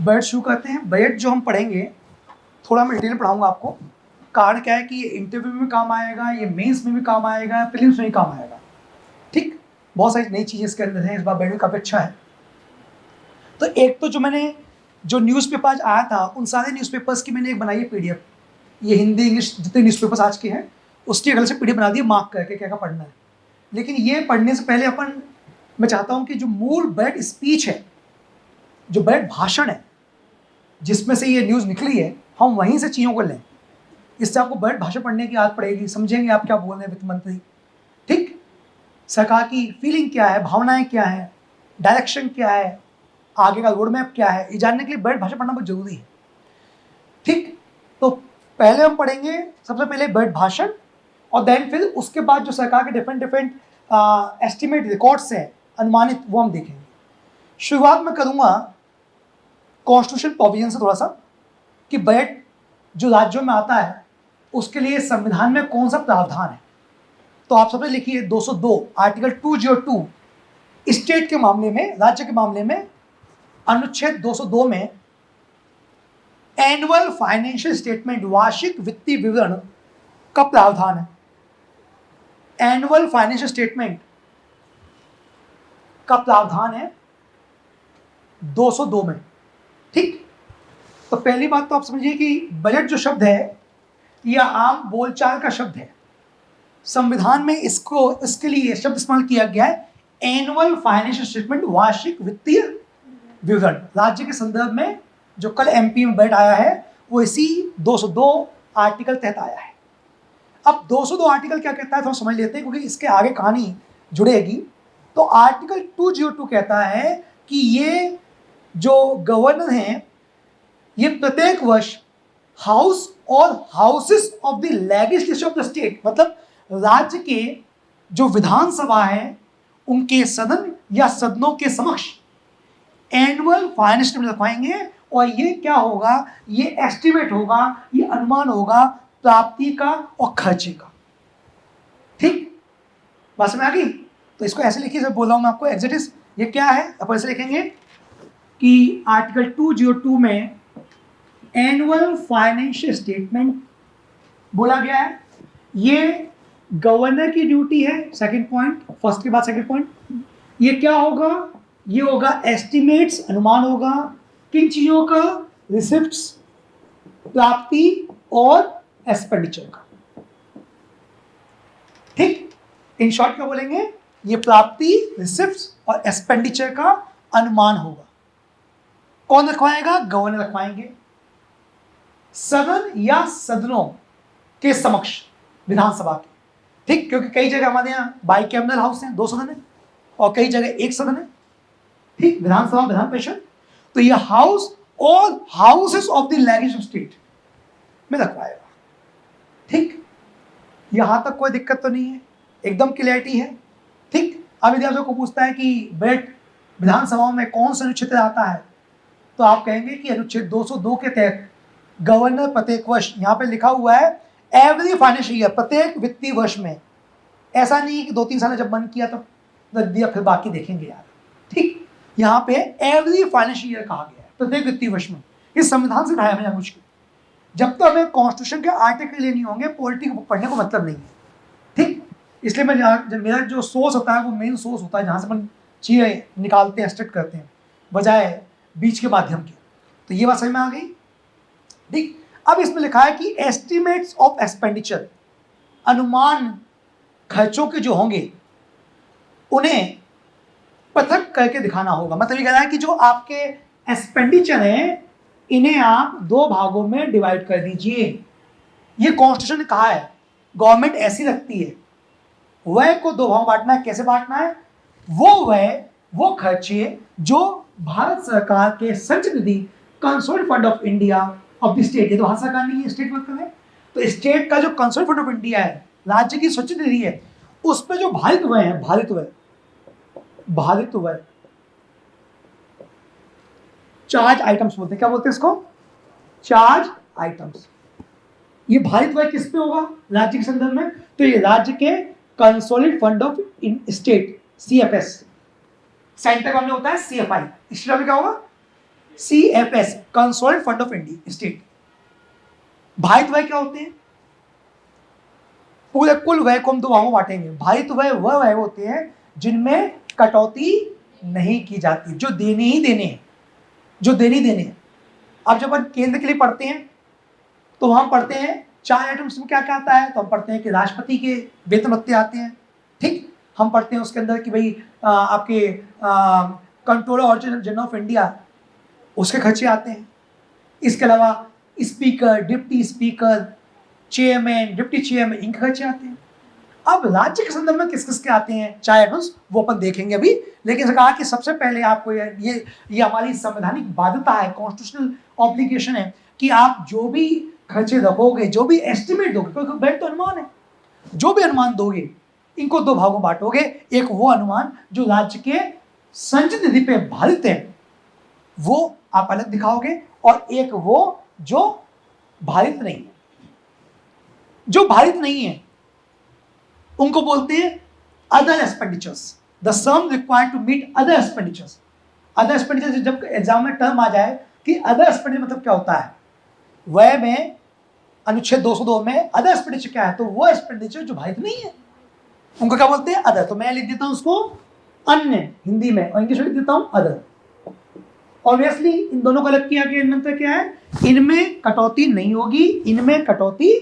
Budget शुरू करते हैं। बजट जो हम पढ़ेंगे थोड़ा मैं डिटेल पढ़ाऊंगा आपको। कारण क्या है कि ये इंटरव्यू में काम आएगा, ये मेंस में भी काम आएगा, प्रीलिम्स में भी काम आएगा। ठीक, बहुत सारी नई चीज़ें इसके अंदर हैं। इस बार बजट काफ़ी अच्छा है। तो एक तो जो मैंने जो न्यूज़पेपर आज आया था उन सारे न्यूज़पेपर्स की मैंने एक बनाई है PDF। ये हिंदी इंग्लिश जितने न्यूज़पेपर्स आज के हैं उसकी एक अलग से PDF बना दी, मार्क करके क्या क्या पढ़ना है। लेकिन ये पढ़ने से पहले मैं चाहता हूँ कि जो मूल बजट स्पीच है, जो बजट भाषण है जिसमें से ये न्यूज़ निकली है, हम वहीं से चीज़ों को लें। इससे आपको बजट भाषण पढ़ने की आदत पड़ेगी, समझेंगे आप क्या बोल रहे हैं वित्त मंत्री। ठीक, सरकार की फीलिंग क्या है, भावनाएं क्या है, डायरेक्शन क्या है, आगे का रोड मैप क्या है, ये जानने के लिए बजट भाषण पढ़ना बहुत जरूरी है। ठीक, तो पहले हम पढ़ेंगे सबसे पहले बजट भाषण, और देन फिर उसके बाद जो सरकार के डिफरेंट एस्टिमेट रिकॉर्ड्स हैं अनुमानित, वो हम देखेंगे। शुरुआत में करूंगा कॉन्स्टिट्यूशन प्रोविजन से थोड़ा सा, कि बजट जो राज्यों में आता है उसके लिए संविधान में कौन सा प्रावधान है। तो आप सबसे लिखिए 202 आर्टिकल 202 स्टेट के मामले में, राज्य के मामले में अनुच्छेद 202 में एनुअल फाइनेंशियल स्टेटमेंट, वार्षिक वित्तीय विवरण का प्रावधान है। एनुअल फाइनेंशियल स्टेटमेंट का प्रावधान है 202 में। ठीक, तो पहली बात तो आप समझिए कि बजट जो शब्द है यह आम बोलचाल का शब्द है। संविधान में इसके लिए शब्द इस्तेमाल किया गया है एनुअल फाइनेंशियल स्टेटमेंट, वार्षिक वित्तीय विवरण। राज्य के संदर्भ में जो कल MP में बजट आया है वो इसी 202 आर्टिकल तहत आया है। अब 202 आर्टिकल क्या कहता है थोड़ा समझ लेते हैं, क्योंकि इसके आगे कहानी जुड़ेगी। तो आर्टिकल 202 कहता है कि ये जो गवर्नर हैं ये प्रत्येक वर्ष हाउस और houses of the legislature of the state, मतलब राज्य के जो विधानसभा है उनके सदन या सदनों के समक्ष एनुअल फाइनेंशियल स्टेटमेंट रखवाएंगे। और ये क्या होगा, ये एस्टिमेट होगा, ये अनुमान होगा प्राप्ति का और खर्चे का। ठीक, बात समझ आ गई? तो इसको ऐसे लिखिए, बोल रहा हूं मैं आपको एग्जैक्ट ये क्या है। अपन ऐसे लिखेंगे कि आर्टिकल 202 में एनुअल फाइनेंशियल स्टेटमेंट बोला गया है, ये गवर्नर की ड्यूटी है। सेकंड पॉइंट, फर्स्ट के बाद सेकंड पॉइंट, ये क्या होगा, ये होगा एस्टिमेट्स, अनुमान होगा किन चीजों का, रिसिप्ट्स प्राप्ति और एक्सपेंडिचर का। ठीक, इन शॉर्ट क्या बोलेंगे, ये प्राप्ति, रिसिप्ट्स और एक्सपेंडिचर का अनुमान होगा। कौन रखवाएगा, गवर्नर रखवाएंगे, सदन या सदनों के समक्ष, विधानसभा के। ठीक, क्योंकि कई जगह हमारे यहाँ बाइकैमरल हाउस हैं, 2 सदन है, और कई जगह 1 सदन है। ठीक, विधानसभा, विधान परिषद, तो ये हाउस और houses of the legislative state में रखवाएगा। ठीक, यहां तक कोई दिक्कत तो नहीं है, एकदम क्लियरिटी है। ठीक, अब यदि आपको पूछता है कि बजट विधानसभाओं में कौन सा अनुच्छेद आता है, तो आप कहेंगे कि अनुच्छेद 202 के तहत गवर्नर प्रत्येक वर्ष, यहां पे लिखा हुआ है एवरी फाइनेंशियल ईयर, प्रत्येक वित्तीय वर्ष में। ऐसा नहीं है कि 2-3 साल जब बंद किया तब रख दिया फिर बाकी देखेंगे यार। ठीक, यहाँ पे एवरी फाइनेंशियल ईयर कहा गया है, प्रत्येक वित्तीय वर्ष में। इस संविधान से ढाया है मुझको, जब तक हमें कॉन्स्टिट्यूशन के आर्टिकल लिए नहीं होंगे पॉलिटी को पढ़ने को मतलब नहीं है। ठीक, इसलिए मैं मेरा जो सोर्स होता है वो मेन सोर्स होता है जहाँ से अपन चीज़ें निकालते हैं, एक्सट्रैक्ट करते हैं, बजाय बीच के माध्यम के। तो ये बात समझ में आ गई। ठीक, अब इसमें लिखा है कि एस्टिमेट्स ऑफ एक्सपेंडिचर, अनुमान खर्चों के जो होंगे उन्हें पृथक करके दिखाना होगा। मतलब ये कह रहा है कि जो आपके एक्सपेंडिचर हैं इन्हें आप 2 भागों में डिवाइड कर दीजिए। ये कॉन्स्टिट्यूशन ने कहा है, गवर्नमेंट ऐसी रखती है। व्यय को 2 भागों बांटना है। कैसे बांटना है, वो व्यय, वो खर्चे जो भारत सरकार के संचित निधि, consolidated fund of India of the state, ये तो भारत सरकार नहीं है, स्टेट वर्कर है, तो स्टेट का जो कंसोलिडेटेड फंड ऑफ इंडिया है, राज्य की संचित निधि है, उस पर जो भारित व्यय है, भारित व्यय चार्ज आइटम्स बोलते हैं। क्या बोलते हैं इसको, चार्ज आइटम्स। ये भारित व्यय किस पे होगा, राज्य के संदर्भ में, तो ये राज्य के consolidated fund of state, CFS। Centre का होता है CFI, स्टेट में क्या होगा CFS consolidated fund of India state. भारित व्यय क्या होते हैं? पूरे कुल व्यय को हम दो भागों में बांटेंगे। भारित व्यय वह व्यय होते हैं जिनमें कटौती नहीं की जाती, जो देने ही देने हैं, जो देने ही देने हैं। अब जब हम केंद्र के लिए पढ़ते हैं तो वहां पढ़ते हैं 4 आइटम्स में क्या क्या आता है। तो हम पढ़ते हैं कि राष्ट्रपति के वेतन भत्ते आते हैं, ठीक। हम पढ़ते हैं उसके अंदर कि भाई आपके कंट्रोलर और जनरल ऑफ इंडिया उसके खर्चे आते हैं। इसके अलावा speaker, deputy speaker, chairman, deputy chairman, इनके खर्चे आते हैं। अब राज्य के संदर्भ में किस किस के आते हैं 4 आइटम्स, वो अपन देखेंगे अभी। लेकिन कहा कि सबसे पहले आपको ये हमारी संवैधानिक बाध्यता है, कॉन्स्टिट्यूशनल ऑब्लिगेशन है कि आप जो भी खर्चे रखोगे, जो भी एस्टिमेट दोगे, क्योंकि बैठ तो अनुमान है, जो भी अनुमान दोगे इनको दो भागों में बांटोगे। एक वो अनुमान जो राज्य के संचित निधि पे भारित है वो आप अलग दिखाओगे, और एक वो जो भारित नहीं है। जो भारित नहीं है उनको बोलते हैं other expenditures, the sum required to meet other expenditures. Other expenditure जब एग्जाम में टर्म आ जाए कि अदर एक्सपेंडिचर मतलब क्या होता है, वह में अनुच्छेद 202 में अदर एक्सपेंडिचर क्या है, तो वो एक्सपेंडिचर जो भारित नहीं है उनको क्या बोलते हैं, अदर। तो मैं लिख देता हूं उसको अन्य हिंदी में, और इंग्लिश में लिख देता हूं अदर। ऑब्वियसली इन दोनों को अलग किया गया अंतर क्या है, इनमें कटौती नहीं होगी, इनमें कटौती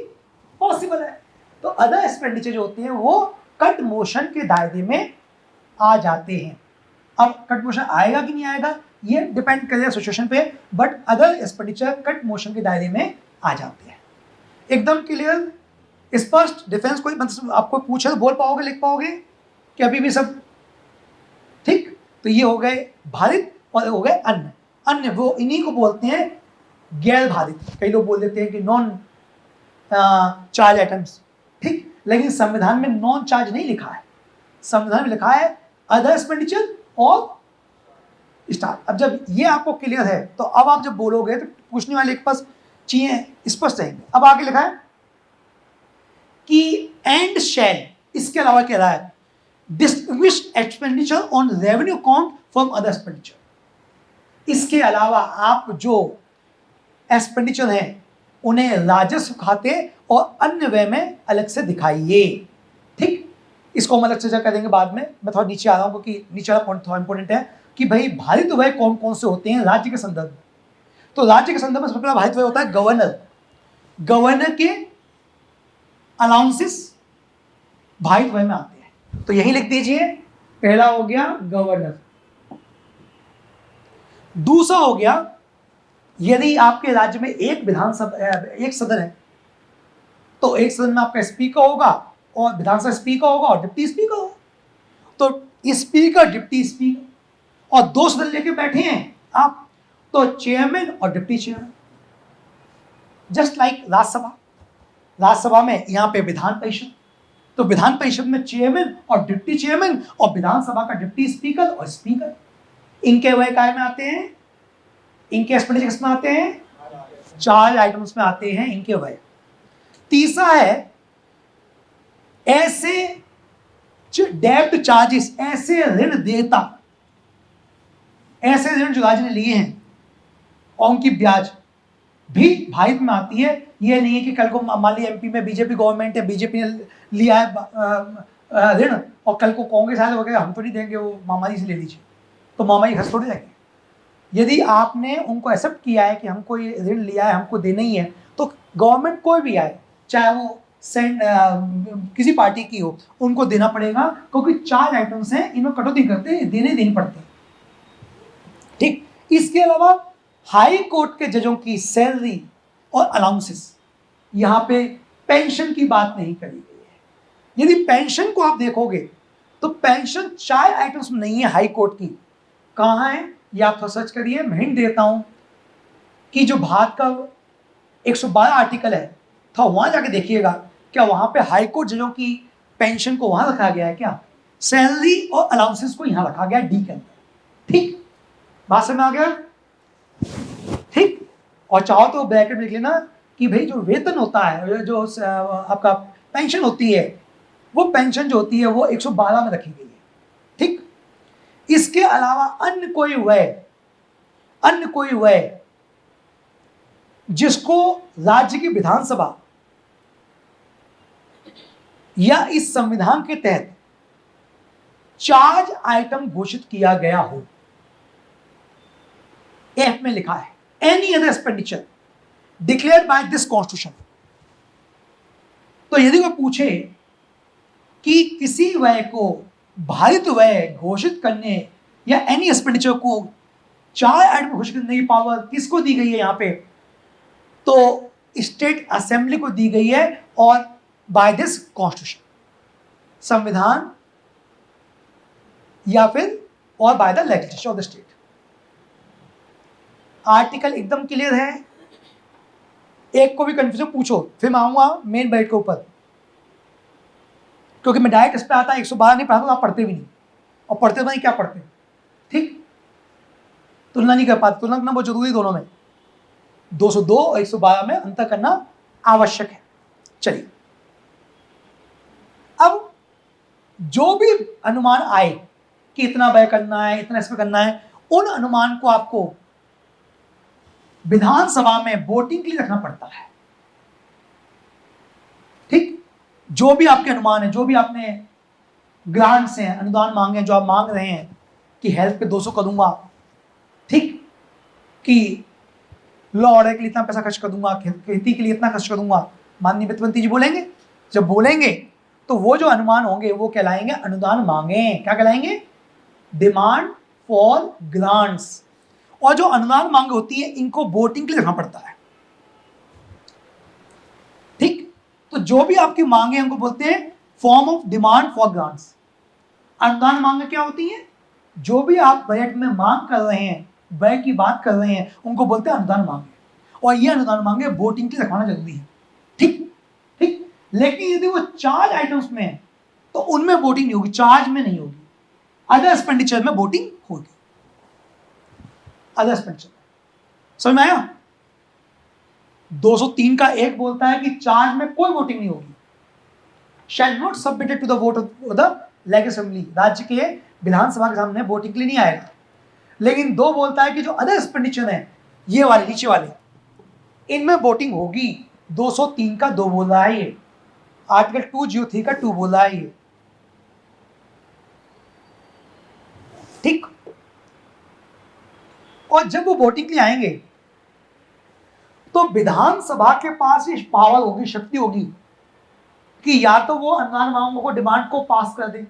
पॉसिबल है। तो अदर एक्सपेंडिचर जो होते हैं वो कट मोशन के दायरे में आ जाते हैं। अब कट मोशन आएगा कि नहीं आएगा ये डिपेंड करेगा सिचुएशन पे, but other expenditure cut motion के दायरे में आ जाते हैं। एकदम क्लियर, स्पष्ट। डिफेंस कोई आपको पूछे तो बोल पाओगे, लिख पाओगे कि अभी भी सब ठीक? तो ये हो गए भारित और हो गए अन्य। अन्य वो इन्हीं को बोलते हैं गैर भारित। कई लोग बोल देते हैं कि नॉन चार्ज आइटम्स, ठीक। लेकिन संविधान में नॉन चार्ज नहीं लिखा है, संविधान में लिखा है अदर एक्सपेंडिचर और स्टार। अब जब ये आपको क्लियर है तो अब आप जब बोलोगे तो पूछने वाले के पास चीजें स्पष्ट रहेंगे। अब आगे लिखा है कि एंड शैल, इसके अलावा कह रहा है distinguish expenditure on revenue account from other expenditure. इसके अलावा आप जो एक्सपेंडिचर हैं उन्हें राजस्व खाते और अन्य व्यय में अलग से दिखाइए, ठीक। इसको हम अलग से करेंगे बाद में, मैं थोड़ा नीचे आ रहा हूं क्योंकि नीचे वाला पॉइंट थोड़ा इंपॉर्टेंट है कि भाई भारित व्यय कौन कौन से होते हैं राज्य के संदर्भ में। तो राज्य के संदर्भ में सबसे पहला भारित व्यय होता है गवर्नर। गवर्नर के अलाउंसेस भारित व्यय में आते हैं, तो यही लिख दीजिए। पहला हो गया गवर्नर। दूसरा हो गया यदि आपके राज्य में एक विधानसभा, एक सदन है, तो एक सदन में आपका स्पीकर होगा और विधानसभा स्पीकर होगा और डिप्टी स्पीकर होगा। तो स्पीकर, डिप्टी स्पीकर और दो सदन लेके बैठे हैं आप, तो चेयरमैन और deputy chairman. Just like Rajya Sabha, Rajya Sabha में यहां पे विधान परिषद, तो विधान परिषद में चेयरमैन और डिप्टी चेयरमैन और विधानसभा का डिप्टी स्पीकर और स्पीकर। इनके व्यय काय में आते हैं, इनके एक्सपेंडिचर किसमें आते हैं, 4 आइटम्स में आते हैं इनके व्यय। तीसरा है ऐसे डेब्ट चार्जेस, ऐसे ऋण देयता, ऐसे ऋण जो राज्य ने लिए हैं और उनकी ब्याज भी भारित में आती है। यह नहीं है कि कल को मान लीजिए एमपी में बीजेपी गवर्नमेंट है, बीजेपी ने लिया है ऋण और कल को कांग्रेस आए वगैरह हम तो नहीं देंगे, वो मामा जी से ले लीजिए, तो मामा जी खर्च थोड़ी जाएंगे। यदि आपने उनको एक्सेप्ट किया है कि हमको ये ऋण लिया है, हमको देना ही है, तो गवर्नमेंट कोई भी आए, चाहे वो किसी पार्टी की हो, उनको देना पड़ेगा, क्योंकि 4 आइटम्स हैं, इनमें कटौती करते देनी पड़ती है, ठीक। इसके अलावा हाई कोर्ट के जजों की सैलरी और अलाउंसेस, यहां पे पेंशन की बात नहीं करी गई है। यदि पेंशन को आप देखोगे तो पेंशन 4 आइटम्स में नहीं है हाई कोर्ट की। कहां है ये आप सर्च करिए, मैं हिंट देता हूं कि जो भारत का 112 आर्टिकल है, तो वहां जाके देखिएगा क्या वहां पे हाई कोर्ट जजों की पेंशन को वहां रखा गया है, क्या सैलरी और अलाउंसेस को यहां रखा गया डी के अंदर, ठीक। बात समझ में आ गया, ठीक। और चाहो तो ब्रैकेट में लिख लेना कि भाई जो वेतन होता है, जो आपका पेंशन होती है, वो पेंशन जो होती है वो 112 में रखी गई है, ठीक। इसके अलावा अन्य कोई व्यय अन्य कोई व्यय जिसको राज्य की विधानसभा या इस संविधान के तहत चार्ज आइटम घोषित किया गया हो। एफ में लिखा है any other expenditure declared by this constitution. तो यदि कोई पूछे कि किसी व्यय को भारित व्यय घोषित करने या एनी एक्सपेंडिचर को चार्ज आइटम घोषित करने की पावर किसको दी गई है यहां पे, तो स्टेट असेंबली को दी गई है और बाय दिस कॉन्स्टिट्यूशन, संविधान या फिर और by the legislature of the state. Article एकदम क्लियर है। एक को भी कंफ्यूजन पूछो फिर मैं आऊंगा मेन बैठ के ऊपर, क्योंकि मैं डायरेक्ट इस पे आता 112 नहीं पढ़ाता तो आप पढ़ते भी नहीं, और पढ़ते तो नहीं क्या पढ़ते, ठीक, तुलना नहीं कर पाते। तुलना करना बहुत जरूरी दोनों में, 202 और 112 में अंतर करना आवश्यक है। चलिए, अब जो भी अनुमान आए कि इतना व्यय करना है, इतना इसमें करना है, उन अनुमान को आपको विधानसभा में वोटिंग के लिए रखना पड़ता है। ठीक, जो भी आपके अनुमान है, जो भी आपने ग्रांट्स हैं, अनुदान मांगे, जो आप मांग रहे हैं कि हेल्थ पे 200 कर दूंगा, ठीक, कि लॉ ऑर्डर के लिए इतना पैसा खर्च कर दूंगा, खेती के लिए इतना खर्च कर दूंगा, माननीय वित्त मंत्री जी बोलेंगे। जब बोलेंगे तो वो जो अनुमान होंगे वो कहलाएंगे अनुदान मांगे। क्या कहलाएंगे? Demand for grants. और जो अनुदान मांगे होती है इनको वोटिंग के लिए रखना पड़ता है। ठीक, तो जो भी आपकी मांगे हैं उनको बोलते हैं form of demand for grants. अनुदान मांगे क्या होती है? जो भी आप बजट में मांग कर रहे हैं, व्यय की बात कर रहे हैं, उनको बोलते हैं अनुदान मांगे। और ये अनुदान मांगे वोटिंग के लिए रखवाना जरूरी है। ठीक ठीक, लेकिन यदि वो चार्ज आइटम्स में है तो उनमें वोटिंग नहीं होगी, चार्ज में नहीं होगी, अदर एक्सपेंडिचर में वोटिंग होगी। अदर एक्सपेंडिचर समझ में आया? 203 का एक बोलता है कि चार्ज में कोई वोटिंग नहीं होगी, shall not submitted to the vote of the legislative assembly, राज्य के विधानसभा के सामने वोटिंग के लिए नहीं आएगा। लेकिन 2 बोलता है कि जो अदर एक्सपेंडिचर है, ये वाले नीचे वाले, इनमें वोटिंग होगी। 203 का 2 बोल रहा है ये, आर्टिकल 203 का 2 बोल रहा है ये। ठीक, और जब वो वोटिंग के लिए आएंगे तो विधानसभा के पास ये पावर होगी, शक्ति होगी कि या तो वो अनुदान मांगों को, डिमांड को पास कर दे,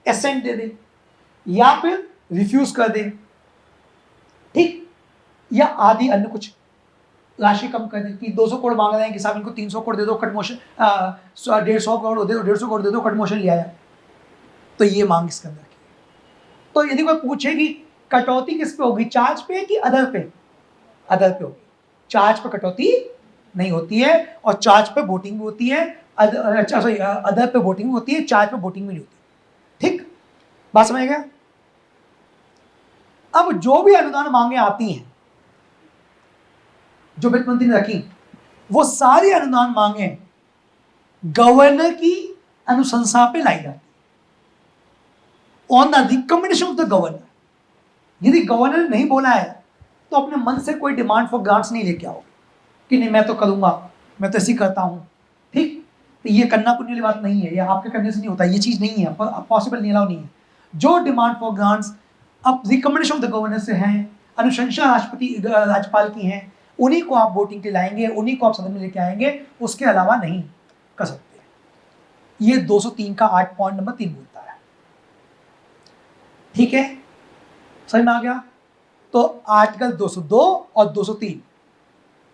एसेंट दे दे, या फिर रिफ्यूज कर दे, ठीक, या आदि अन्य कुछ राशि कम कर दे कि 200 करोड़ मांग रहे हैं कि साहब इनको 300 करोड़ दे दो, कट मोशन 150 करोड़ दे दो, 150 करोड़ दे दो, कट मोशन लिया जाए। तो ये मांग इसके अंदर की। तो यदि कोई पूछे कि कटौती किस पे होगी, चार्ज पे कि अदर पे? अदर पे होगी। चार्ज पे कटौती नहीं होती है, और चार्ज पे वोटिंग भी होती है। अदर पे वोटिंग होती है, चार्ज पे वोटिंग भी नहीं होती। ठीक, बात समझ गया? अब जो भी अनुदान मांगे आती हैं जो वित्त मंत्री ने रखी, वो सारी अनुदान मांगे गवर्नर की अनुशंसा पे लाई जाती, on the recommendation of the governor. यदि गवर्नर ने नहीं बोला है तो अपने मन से कोई डिमांड फॉर ग्रांट्स नहीं लेके आओ कि नहीं मैं तो करूंगा, मैं तो ऐसे ही करता हूं। ठीक, तो ये करना पुण्य वाली बात नहीं है, ये आपके करने से नहीं होता, ये चीज नहीं है, पॉसिबल नहीं, अलाउ नहीं है। जो डिमांड फॉर ग्रांट्स अब रिकमेंडेशन ऑफ द गवर्नर से हैं, अनुशंसा राष्ट्रपति राज्यपाल की हैं, उन्हीं को आप वोटिंग के लाएंगे, उन्हीं को आप सदन में लेके आएंगे, उसके अलावा नहीं कर सकते। ये 203 का 8 पॉइंट नंबर 3 बोलता है। ठीक है, समझ में आ गया? तो आर्टिकल 202 और 203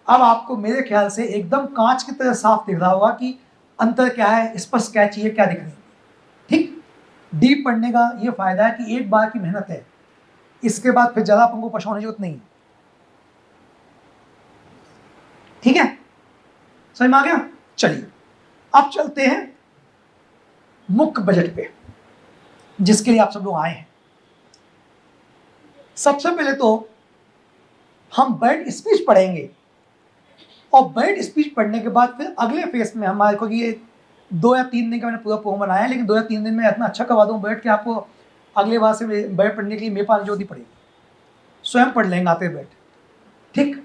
अब आपको मेरे ख्याल से एकदम कांच की तरह साफ दिख रहा होगा कि अंतर क्या है, स्पष्ट क्या चीज है, क्या दिख रही है। ठीक, डीप पढ़ने का ये फायदा है कि एक बार की मेहनत है, इसके बाद फिर ज्यादा अपन को पछताने की जरूरत नहीं है। ठीक है, समझ में आ गया? चलिए अब चलते हैं मुख्य बजट पे, जिसके लिए आप सब लोग आए हैं। सबसे पहले तो हम बजट स्पीच पढ़ेंगे, और बजट स्पीच पढ़ने के बाद फिर अगले फेज में हमारे को, ये 2 या 3 दिन का मैंने पूरा पोम बनाया है, लेकिन 2 या 3 दिन में इतना अच्छा करवा दूं बजट कि आपको अगले बार से बजट पढ़ने के लिए मेरे पास जो दी पड़ेगी। स्वयं पढ़ लेंगे आते बैठ, ठीक।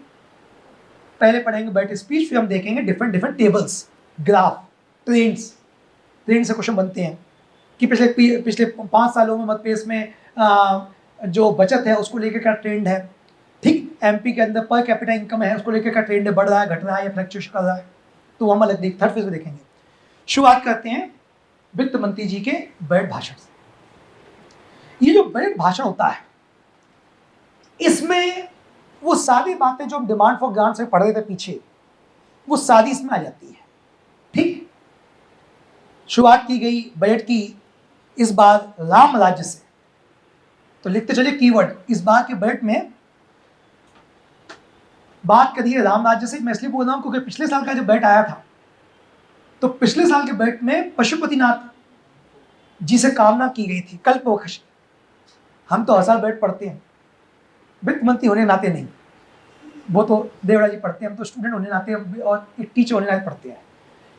पहले पढ़ेंगे बैठ स्पीच, फिर हम देखेंगे different different tables, graph, trends से क्वेश्चन बनते हैं कि पिछले 5 सालों में मध्य प्रदेश में जो बचत है उसको लेकर क्या ट्रेंड है, ठीक। एमपी के अंदर पर कैपिटा इनकम है उसको लेकर क्या ट्रेंड है, बढ़ रहा है, घट रहा है या फ्लक्चुएशन कर रहा है, तो हम अलग थर्ड फेज में देखेंगे। शुरुआत करते हैं वित्त मंत्री जी के बजट भाषण से। ये जो बजट भाषण होता है इसमें वो सारी बातें जो हम डिमांड फॉर ग्रांट से पढ़ रहे थे पीछे, वो सारी इसमें आ जाती है, ठीक। शुरुआत की गई बजट की इस बार राम राज्य से, तो लिखते चलिए कीवर्ड, इस बार के बजट में बात करिए राम राज्य से। मैं इसलिए बोल रहा हूं क्योंकि पिछले साल का जो बजट आया था, तो पिछले साल के बजट में पशुपतिनाथ जी से कामना की गई थी कल्पवृक्ष। हम तो हर साल बजट पढ़ते हैं, वित्त मंत्री होने नाते नहीं, वो तो देवड़ा जी पढ़ते हैं, हम तो स्टूडेंट होने नाते और एक टीचर होने नाते पढ़ते हैं।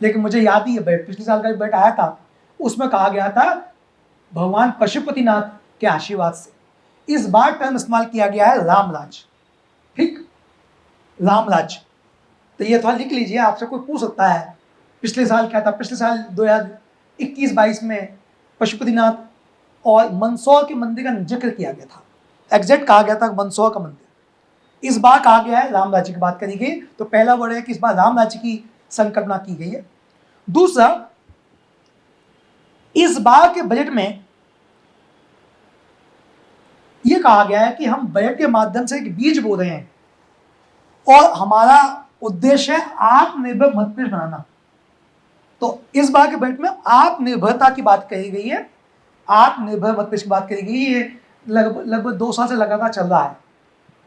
लेकिन मुझे याद ही है बजट, पिछले साल का बजट आया था, उसमें कहा गया था भगवान पशुपतिनाथ के आशीर्वाद से। इस बार टर्म इस्तेमाल किया गया है राम राज्य, ठीक, राम राज्य। तो ये थोड़ा लिख लीजिए, आपसे कोई पूछ सकता है पिछले साल क्या था। पिछले साल 2021-22 में पशुपतिनाथ और मंदसौर के मंदिर का जिक्र किया गया था, एग्जैक्ट कहा गया था मंदसौर का मंदिर। इस बार कहा गया है राम राज्य की बात करी गई, तो पहला वर्ड है कि इस बार राम राज्य की संकल्पना की गई है। दूसरा, इस बार के बजट में यह कहा गया है कि हम बजट के माध्यम से एक बीज बो रहे हैं और हमारा उद्देश्य है आत्मनिर्भर मध्य प्रदेश बनाना। तो इस बार के बजट में आत्मनिर्भरता की बात कही गई है, आत्मनिर्भर मध्य प्रदेश की बात कही गई है। लगभग 2 साल से लगातार चल रहा है,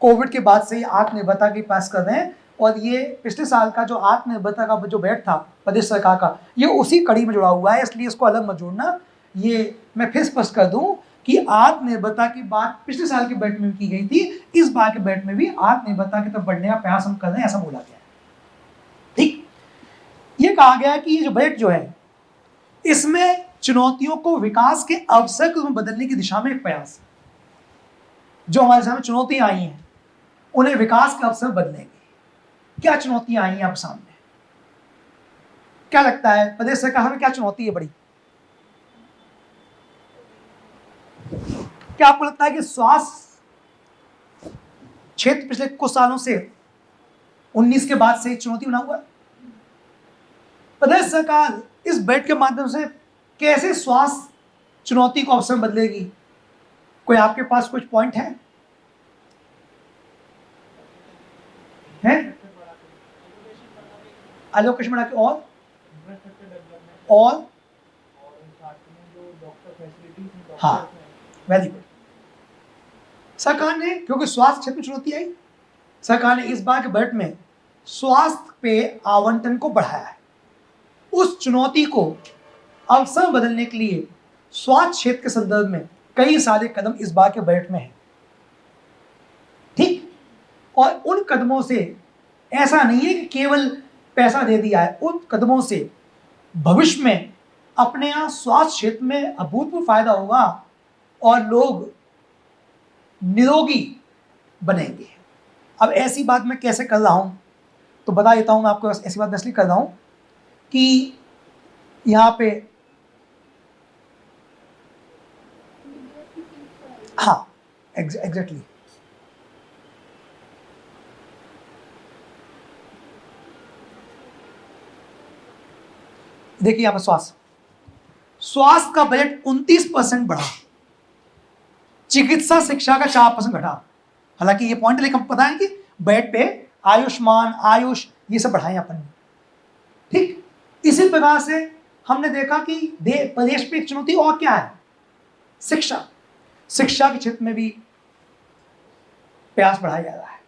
कोविड के बाद से ही आत्मनिर्भरता की पास कर रहे हैं, और ये पिछले साल का जो आत्मनिर्भरता का जो बजट था प्रदेश सरकार का, ये उसी कड़ी में जुड़ा हुआ है, इसलिए इसको अलग मत जोड़ना। ये मैं फिर स्पष्ट कर दूं कि आत्मनिर्भरता की बात पिछले साल के बजट में की गई थी, इस बार के बजट में भी आत्मनिर्भरता की तरफ बढ़ने का प्रयास हम कर रहे हैं, ऐसा बोला गया है, ठीक। ये कहा गया है कि ये जो बजट जो है इसमें चुनौतियों को विकास के अवसर के रूप में बदलने की दिशा में एक प्रयास है। जो हमारे सामने चुनौतियां आई हैं उन्हें विकास के अवसर बदलेंगे। क्या चुनौतियां आई हैं आप सामने, क्या लगता है प्रदेश सरकार में क्या चुनौती है बड़ी? क्या आपको लगता है कि स्वास्थ्य क्षेत्र पिछले कुछ सालों से 19 के बाद से एक चुनौती बना हुआ है? प्रदेश सरकार इस बजट के माध्यम से कैसे स्वास्थ्य चुनौती को अवसर बदलेगी? कोई आपके पास कुछ पॉइंट है? एलोकेशन बढ़ा के और हाँ, वेरी गुड। सरकार ने, क्योंकि स्वास्थ्य क्षेत्र में चुनौती आई, सरकार ने इस बार के बजट में स्वास्थ्य पे आवंटन को बढ़ाया है। उस चुनौती को अवसर बदलने के लिए स्वास्थ्य क्षेत्र के संदर्भ में कई सारे कदम इस बार के बजट में हैं, ठीक। और उन कदमों से ऐसा नहीं है कि केवल पैसा दे दिया है, उन कदमों से भविष्य में अपने यहाँ स्वास्थ्य क्षेत्र में अभूतपूर्व फायदा होगा और लोग निरोगी बनेंगे। अब ऐसी बात मैं कैसे कर रहा हूँ तो बता देता हूँ मैं आपको। ऐसी बात मैं इसलिए कर रहा हूँ कि यहाँ पे हाँ एग्जैक्टली देखिए यहाँ पर स्वास्थ्य का बजट 29% बढ़ा, चिकित्सा शिक्षा का 4% घटा। हालांकि ये पॉइंट लेकिन पता है कि बजट पे आयुष्मान, आयुष ये सब बढ़ाए अपन ने, ठीक। इसी प्रकार से हमने देखा कि प्रदेश पे एक चुनौती और क्या है, शिक्षा के क्षेत्र में भी प्रयास बढ़ाया जा रहा है।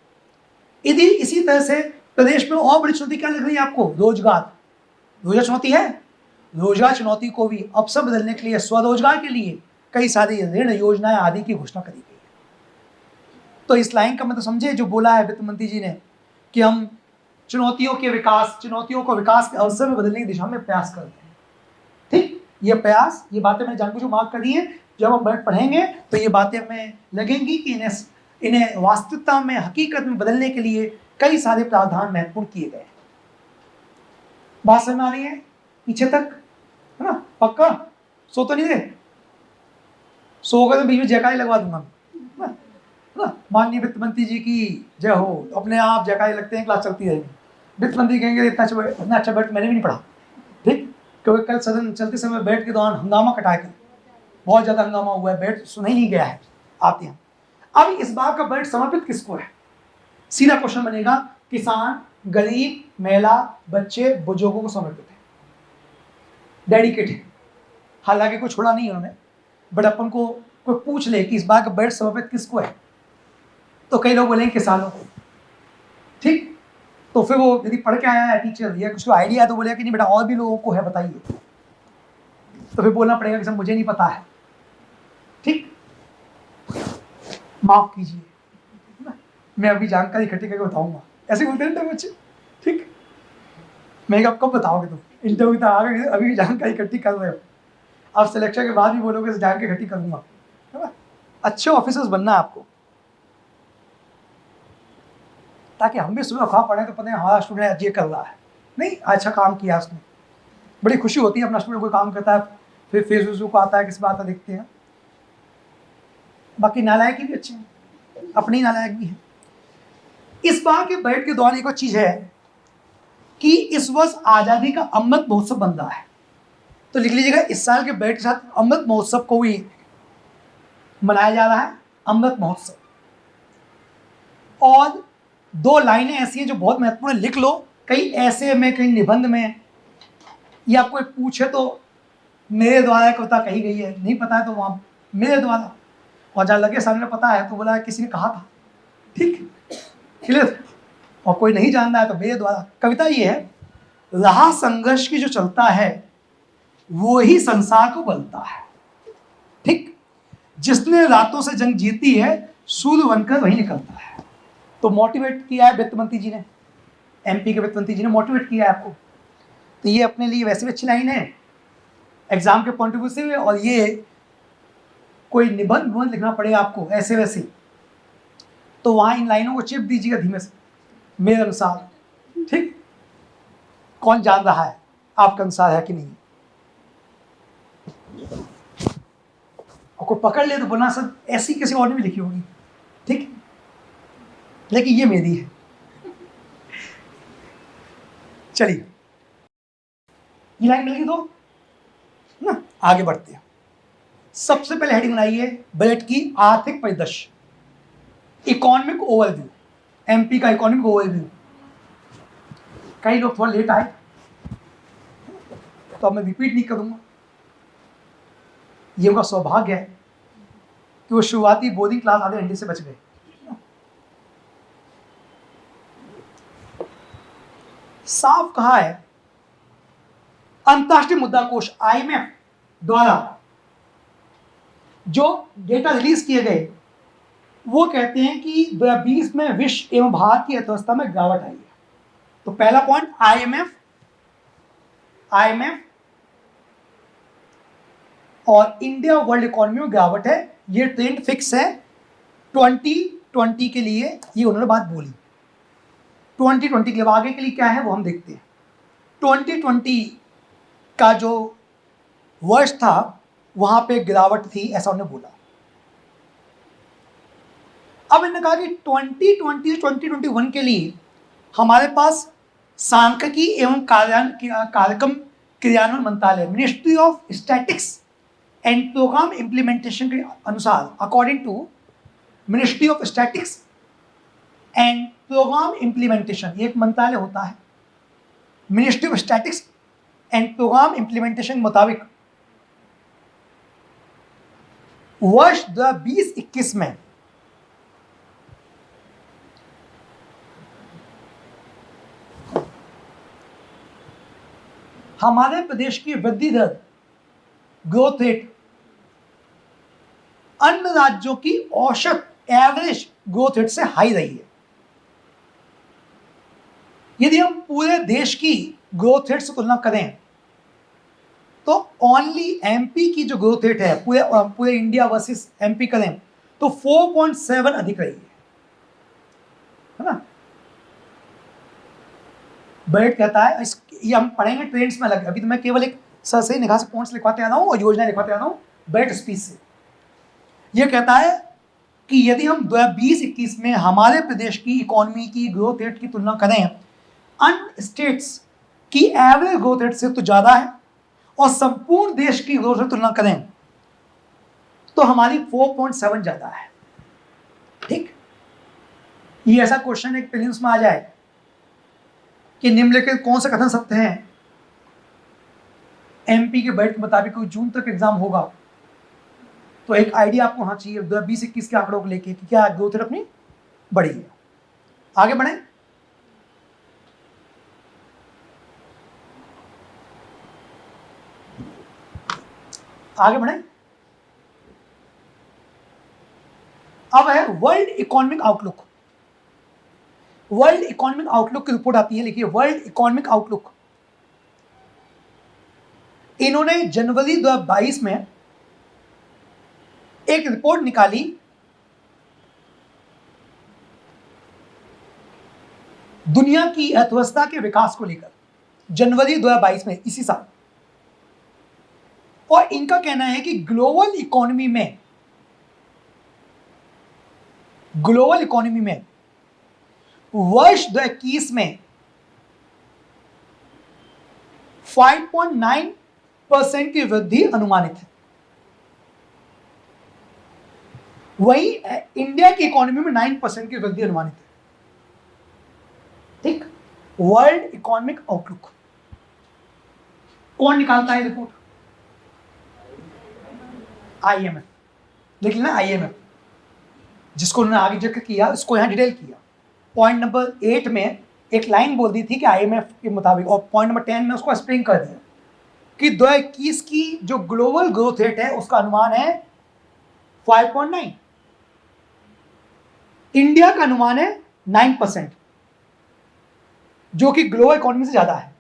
यदि इसी तरह से प्रदेश में और बड़ी चुनौती क्या लग रही है आपको? रोजगार चुनौती है। रोजगार चुनौती को भी अवसर बदलने के लिए स्वरोजगार के लिए कई सारी ऋण योजनाएं आदि की घोषणा करी गई है। तो इस लाइन का मतलब समझे जो बोला है वित्त मंत्री जी ने कि हम चुनौतियों को विकास के अवसर में बदलने की दिशा में प्रयास करते हैं, ठीक। ये बातें मैंने जानबूझ मार्क करी है। जब हम बजट पढ़ेंगे तो ये बातें हमें लगेंगी कि इन्हें वास्तविकता में, हकीकत में बदलने के लिए कई सारे प्रावधान महत्वपूर्ण किए गए। बात समझ में आ रही है पीछे तक, है ना? पक्का सो तो नहीं रहे? सोगा तो बीच में जयकारी लगवा दूंगा ना। माननीय वित्त मंत्री जी की जय हो, अपने आप जयकारी लगते हैं, क्लास चलती रहेगी। वित्त मंत्री कहेंगे इतना अच्छा बैठ मैंने भी नहीं पढ़ा, ठीक, क्योंकि कल सदन चलते समय बैठ के दौरान हंगामा कटाया कर, बहुत ज्यादा हंगामा हुआ है, बैठ सुना ही नहीं गया है आते हैं। अब इस बार का बैठ समर्पित किसको है? सीधा क्वेश्चन बनेगा, किसान, गरीब, महिला, बच्चे, बुजुर्गों को समर्पित है, डेडिकेट है। हालांकि कुछ छोड़ा नहीं है उन्होंने, बट अपन को कोई पूछ ले कि इस बार का बैठ समर्पित किसको है, तो कई लोग बोलेंगे किसानों को, ठीक। तो फिर वो यदि पढ़ के आया है टीचर या कुछ आइडिया है तो बोलेगा कि नहीं बेटा और भी लोगों को है, बताइए। तो फिर बोलना पड़ेगा कि सर मुझे नहीं पता है, ठीक, माफ कीजिए, मैं अभी जानकारी इकट्ठी करके बताऊंगा, ऐसे बोलते हैं बच्चे, ठीक। मैं कब बताओगे तुम, इंटरव्यू तक आ गए, अभी जानकारी इकट्ठी कर रहे हो, आप सिलेक्शन के बाद भी बोलोगे जानकारी इकट्ठी करूंगा, है ना? अच्छे ऑफिसर्स बनना है आपको, ताकि हम भी सुबह खा पढ़े तो पता है हमारा स्टूडेंट ये कर रहा है, नहीं अच्छा काम किया उसने, बड़ी खुशी होती है अपना स्टूडेंट कोई काम करता है, फिर फेसबुक को आता है, किस बात का देखते हैं। बाकी नालायक भी अच्छे हैं, अपने ही नालायक भी हैं। इस बार के बैठ के दौरान एक और चीज है कि इस वर्ष आजादी का अमृत महोत्सव बन रहा है, तो लिख लीजिएगा इस साल के बैठ के साथ अमृत महोत्सव को भी मनाया जा रहा है, अमृत महोत्सव। और दो लाइनें ऐसी हैं जो बहुत महत्वपूर्ण, लिख लो, कहीं ऐसे में, कहीं निबंध में, या कोई पूछे तो मेरे द्वारा कविता कही गई है, नहीं पता है तो वहां मेरे द्वारा, और जहाँ लगे सामने पता है तो बोला किसी ने कहा था, ठीक, क्लियर। और कोई नहीं जानता है तो मेरे द्वारा। कविता ये है, रहा संघर्ष की जो चलता है वो ही संसार को बलता है, ठीक, जिसने रातों से जंग जीती है सूर्य बनकर वही निकलता है। तो मोटिवेट किया है वित्त मंत्री जी ने, एमपी के वित्त मंत्री जी ने मोटिवेट किया है आपको, तो ये अपने लिए वैसे भी अच्छी लाइन है एग्जाम के पॉइंट ऑफ व्यू से, और ये कोई निबंध लिखना पड़ेगा आपको ऐसे वैसे, तो वहां इन लाइनों को चिप दीजिएगा धीमे से, मेरे अनुसार, ठीक। कौन जान रहा है आपका अनुसार है कि नहीं, और कोई पकड़ ले तो बोलना सर ऐसी किसी और ने भी लिखी होगी, ठीक, लेकिन ये मेरी है। चलिए ये लाइन मिल गई तो ना, आगे बढ़ते हैं। सबसे पहले हेडिंग बनाइए बजट की आर्थिक परिदृश्य, इकोनॉमिक ओवरव्यू, एमपी का इकोनॉमिक ओवरव्यू। कई लोग थोड़ा लेट आए तो अब मैं रिपीट नहीं करूंगा, ये उनका सौभाग्य है कि वो शुरुआती बोर्डिंग क्लास आधे घंटे से बच गए। साफ कहा है अंतरराष्ट्रीय मुद्रा कोष आईएमएफ द्वारा जो डेटा रिलीज किए गए वो कहते हैं कि 2020 में विश्व एवं भारत की अर्थव्यवस्था में गिरावट आई है। तो पहला पॉइंट आईएमएफ और इंडिया वर्ल्ड इकोनॉमी में गिरावट है, ये ट्रेंड फिक्स है 2020 के लिए, ये उन्होंने बात बोली। 2020 के लिए आगे के लिए क्या है वो हम देखते हैं। 2020 का जो वर्ष था वहां पे गिरावट थी ऐसा उन्होंने बोला। अब इन्होंने कहा कि 2020 2021 के लिए हमारे पास सांख्यिकी एवं कार्यक्रम क्रियान्वयन मंत्रालय, ministry of statics and programme implementation के अनुसार, according to ministry of statics and programme implementation, ये एक मंत्रालय होता है, ministry of statics and programme implementation के मुताबिक वर्ष 2020-21 में हमारे प्रदेश की वृद्धि दर, ग्रोथ रेट, अन्य राज्यों की औसत एवरेज ग्रोथ रेट से हाई रही है। यदि हम पूरे देश की ग्रोथ रेट से तुलना करें तो ओनली एमपी की जो ग्रोथ रेट है, पूरे इंडिया वर्सेस एमपी करें तो 4.7 अधिक रही है। बजट कहता है ये हम पढ़ेंगे ट्रेंड्स में अलग, अभी तो मैं केवल एक सर से निगाह से पॉइंट्स लिखवाते आ रहा हूँ और योजना लिखवाते आ रहा हूँ बजट स्पीच से। ये कहता है कि यदि हम 2020-21 में हमारे प्रदेश की इकोनॉमी की ग्रोथ रेट की तुलना करें अन्य स्टेट्स की एवरेज ग्रोथ रेट से तो ज़्यादा है और संपूर्ण देश की ग्रोथ रेट तुलना करें तो हमारी 4.7 ज़्यादा है। ठीक, ये ऐसा क्वेश्चन एक प्रीलिम्स में आ जाए कि निम्नलिखित कौन सा कथन सत्य है, एमपी के बजट के मुताबिक कोई जून तक एग्जाम होगा, तो एक आइडिया आपको होना चाहिए 2020-21 के आंकड़ों को लेके कि क्या ग्रोथ रेट अपनी बढ़ी है। आगे बढ़े, आगे बढ़े। अब है world economic outlook. World economic outlook की रिपोर्ट आती है, लिखिए वर्ल्ड इकोनॉमिक आउटलुक। इन्होंने जनवरी 2022 में एक रिपोर्ट निकाली दुनिया की अर्थव्यवस्था के विकास को लेकर, जनवरी 2022 में, इसी साल। और इनका कहना है कि ग्लोबल इकोनॉमी में वर्ष 2021 में 5.9% की वृद्धि अनुमानित है। वही इंडिया की इकोनॉमी में 9% की वृद्धि अनुमानित है। ठीक, वर्ल्ड इकोनॉमिक आउटलुक कौन निकालता है रिपोर्ट? आईएमएफ। देख लेना, आईएमएफ जिसको उन्होंने आगे जिक्र किया, इसको यहां डिटेल किया। पॉइंट नंबर 8 में एक लाइन बोल दी थी कि आईएमएफ के मुताबिक, और पॉइंट नंबर 10 में उसको एक्सप्लेन कर दिया कि 2021 की जो ग्लोबल ग्रोथ रेट है उसका अनुमान है 5.9, इंडिया का अनुमान है 9%, जो कि ग्लोबल इकोनॉमी से ज्यादा है।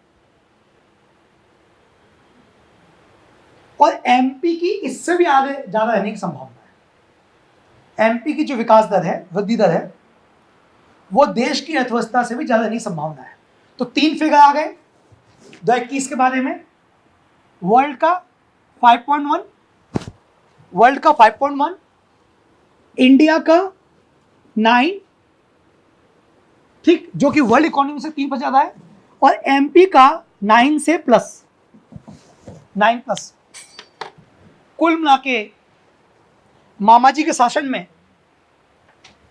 और एमपी की इससे भी आगे ज्यादा रहने की संभावना है। एमपी की जो विकास दर है, वृद्धि दर है, वो देश की अर्थव्यवस्था से भी ज्यादा रहने की संभावना है। तो 3 फिगर आ गए 2021 के बारे में। वर्ल्ड का 5.1, वर्ल्ड का 5.1, इंडिया का 9, ठीक, जो कि वर्ल्ड इकोनॉमी से 3% ज्यादा है, और एमपी का 9 से प्लस, 9+। कुल मिला के मामा जी के शासन में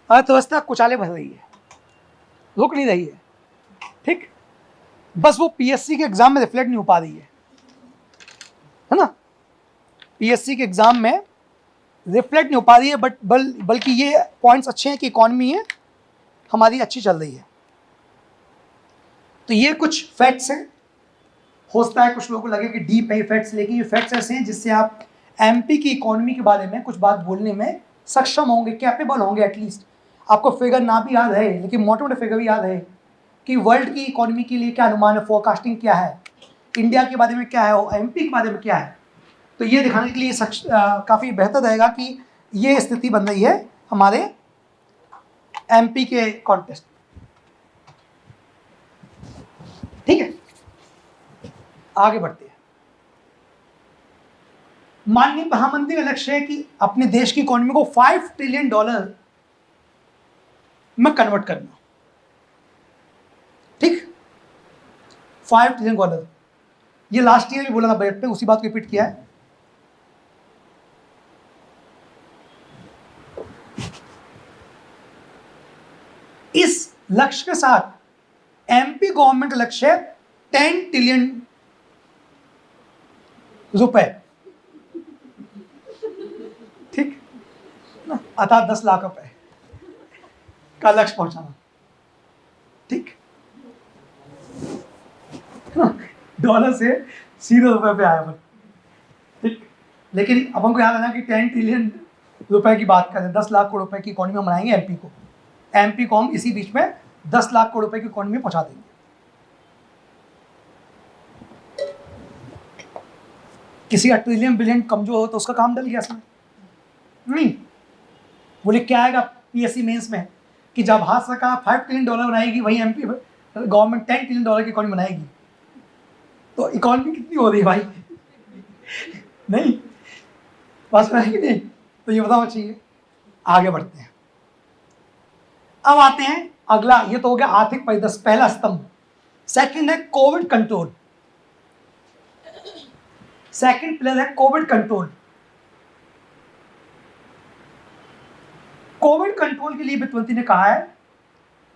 अर्थव्यवस्था कुचाले भर रही है, रुक नहीं रही है। ठीक, बस वो पीएससी के एग्जाम में रिफ्लेक्ट नहीं हो पा रही है ना, पीएससी के एग्जाम में रिफ्लेक्ट नहीं हो पा रही है, बल्कि ये पॉइंट्स अच्छे हैं कि इकोनॉमी है हमारी अच्छी चल रही है। तो ये कुछ फैक्ट्स हैं। हो सकता है कुछ लोगों को लगे कि डीप है फैक्ट्स, लेकिन ये फैक्ट्स ऐसे हैं जिससे आप एमपी की इकोनॉमी के बारे में कुछ बात बोलने में सक्षम होंगे, कैपेबल होंगे। एटलीस्ट आपको फिगर ना भी याद है, लेकिन मोटे मोटे फिगर भी याद है कि वर्ल्ड की इकोनॉमी के लिए क्या अनुमान है, फोरकास्टिंग क्या है, इंडिया के बारे में क्या है और एमपी के बारे में क्या है। तो ये दिखाने के लिए काफ़ी बेहतर रहेगा कि ये स्थिति बन रही है हमारे एमपी के कॉन्टेस्ट। ठीक है, आगे बढ़ते हैं। माननीय प्रधानमंत्री का लक्ष्य है कि अपने देश की इकोनॉमी को $5 ट्रिलियन में कन्वर्ट करना। ठीक, $5 ट्रिलियन, ये लास्ट ईयर भी बोला था बजट में, उसी बात को रिपीट किया है। इस लक्ष्य के साथ एमपी गवर्नमेंट का लक्ष्य है 10 ट्रिलियन रुपए। ठीक ना, अर्थात 10 लाख रुपए का लक्ष्य पहुंचाना। ठीक, डॉलर से सीधे रुपए पे आया। ठीक, लेकिन अब हमको याद आना कि 10 ट्रिलियन रुपए की बात करें, 10 लाख करोड़ रुपए की इकोनॉमी में बनाएंगे एमपी को हम इसी बीच में 10 लाख करोड़ रुपए की इकोनॉमी में पहुंचा देंगे। किसी का ट्रिलियन बिलियन कमजोर हो तो उसका काम डल गया इसमें। नहीं, बोले क्या आएगा पीएससी मेंस में कि जब भारत सरकार $5 ट्रिलियन बनाएगी, वही एमपी गवर्नमेंट $10 ट्रिलियन की इकोनॉमी बनाएगी तो इकोनॉमी कितनी हो रही है भाई? नहीं, बात है कि नहीं? तो ये बताना चाहिए। आगे बढ़ते हैं। अब आते हैं अगला, ये तो हो गया आर्थिक परिदृश्य, पहला स्तंभ। सेकंड है कोविड कंट्रोल। सेकंड पिलर है कोविड कंट्रोल। कोविड कंट्रोल के लिए वित्त मंत्री ने कहा है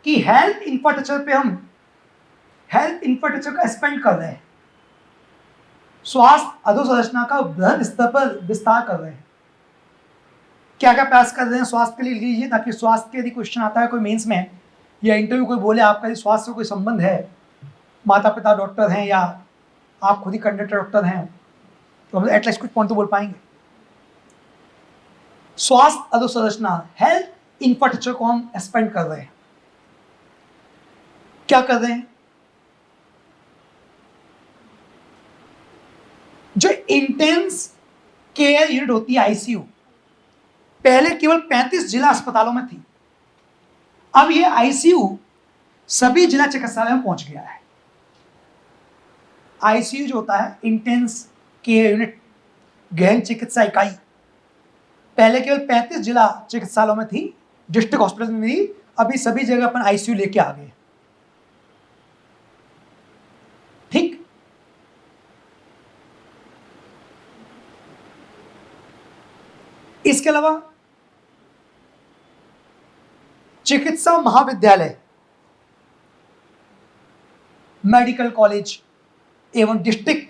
कि हेल्थ इंफ्रास्ट्रक्चर पे हम हेल्थ इंफ्रास्ट्रक्चर का स्पेंड कर रहे हैं, स्वास्थ्य अधोसंरचना का बृहद स्तर पर विस्तार कर रहे हैं। क्या क्या प्रयास कर रहे हैं स्वास्थ्य के लिए लीजिए, ताकि स्वास्थ्य के यदि क्वेश्चन आता है कोई मेंस में या इंटरव्यू कोई बोले आपका यदि स्वास्थ्य से कोई संबंध है, माता पिता डॉक्टर हैं या आप खुद ही कंडक्टर डॉक्टर हैं, तो हम एटलीस्ट कुछ पॉइंट तो बोल पाएंगे। स्वास्थ्य अधोसंरचना, हेल्थ इंफ्रास्ट्रक्चर को हम स्पेंड कर रहे हैं। क्या कर रहे हैं? जो इंटेंस केयर यूनिट होती है आईसीयू, पहले केवल 35 जिला अस्पतालों में थी, अब ये आईसीयू सभी जिला चिकित्सालय में पहुंच गया है। आईसीयू जो होता है इंटेंस केयर यूनिट, गहन चिकित्सा इकाई, पहले केवल 35 जिला चिकित्सालयों में थी, डिस्ट्रिक्ट हॉस्पिटल में थी, अभी सभी जगह अपन आईसीयू लेके आ गए। ठीक, इसके अलावा चिकित्सा महाविद्यालय, मेडिकल कॉलेज एवं डिस्ट्रिक्ट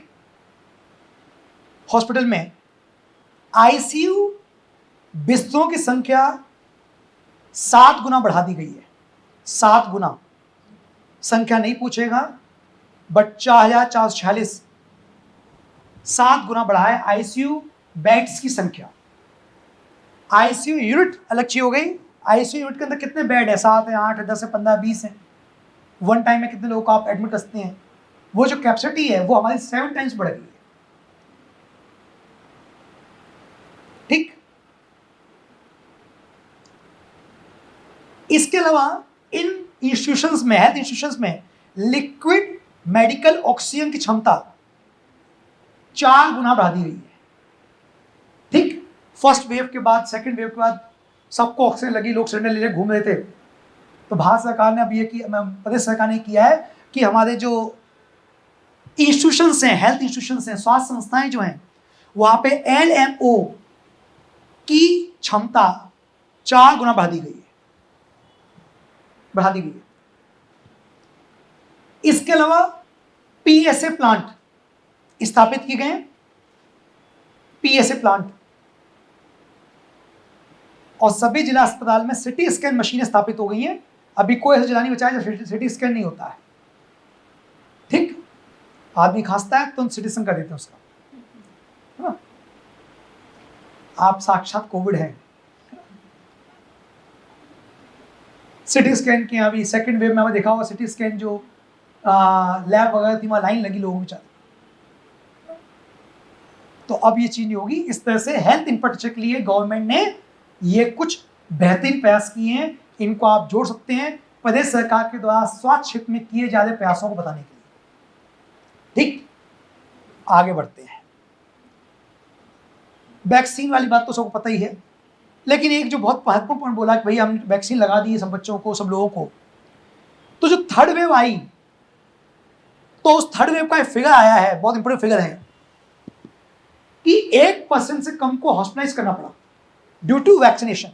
हॉस्पिटल में आईसीयू बिस्तरों की संख्या 7 गुना बढ़ा दी गई है। 7 गुना, संख्या नहीं पूछेगा, बट 4446, 7 गुना बढ़ा है आईसीयू बेड्स की संख्या। आईसीयू यूनिट अलग चीज हो गई। आईसीयू यूनिट के अंदर कितने बेड है? 7 है, 8 है, 10 है, 15, 20 है। वन टाइम में कितने लोगों को आप एडमिट करते हैं? वो जो कैपेसिटी है वो हमारी 7 टाइम्स बढ़ गई है। ठीक, इसके अलावा इन इंस्टीट्यूशंस में, हेल्थ इंस्टीट्यूशंस में लिक्विड मेडिकल ऑक्सीजन की क्षमता 4 गुना बढ़ा दी गई है। ठीक, फर्स्ट वेव के बाद, सेकंड वेव के बाद सबको ऑक्सीजन लगी, लोग सिलेंडर ले घूम रहे थे, तो भारत सरकार ने अब ये किया, प्रदेश सरकार ने किया है कि हमारे जो इंस्टीट्यूशंस हैं, हेल्थ इंस्टीट्यूशंस हैं, स्वास्थ्य संस्थाएं जो हैं, वहां पे एलएमओ की क्षमता 4 गुना बढ़ा दी गई है। इसके अलावा पीएसए प्लांट स्थापित किए गए। पीएसए प्लांट और सभी जिला अस्पताल में सिटी स्कैन मशीनें स्थापित हो गई हैं। अभी कोई ऐसा जिला नहीं बचा है जब सिटी स्कैन नहीं होता है। ठीक, आदमी खांसता है तो हम सिटी स्कैन कर देते हैं उसका, है ना? आप साक्षात कोविड है। सिटी स्कैन के अभी सेकंड वेव में हमें देखा होगा, सिटी स्कैन जो लैब वगैरह थी वहाँ लाइन लगी लोगों की। तो अब ये चीज नहीं होगी। इस तरह से हेल्थ इंफ्रास्ट्रक्चर के लिए गवर्नमेंट ने ये कुछ बेहतरीन प्रयास किए हैं, इनको आप जोड़ सकते हैं प्रदेश सरकार के द्वारा स्वास्थ्य क्षेत्र में किए जा रहे प्रयासों को बताने के लिए। ठीक, आगे बढ़ते हैं। वैक्सीन वाली बात तो सबको पता ही है, लेकिन एक जो बहुत महत्वपूर्ण पॉइंट बोला कि भाई हम वैक्सीन लगा दी सब बच्चों को, सब लोगों को, तो जो थर्ड वेव आई, तो उस थर्ड वेव का एक फिगर आया है, बहुत इंपॉर्टेंट फिगर है, कि 1% से कम को हॉस्पिटलाइज करना पड़ा ड्यू टू वैक्सीनेशन।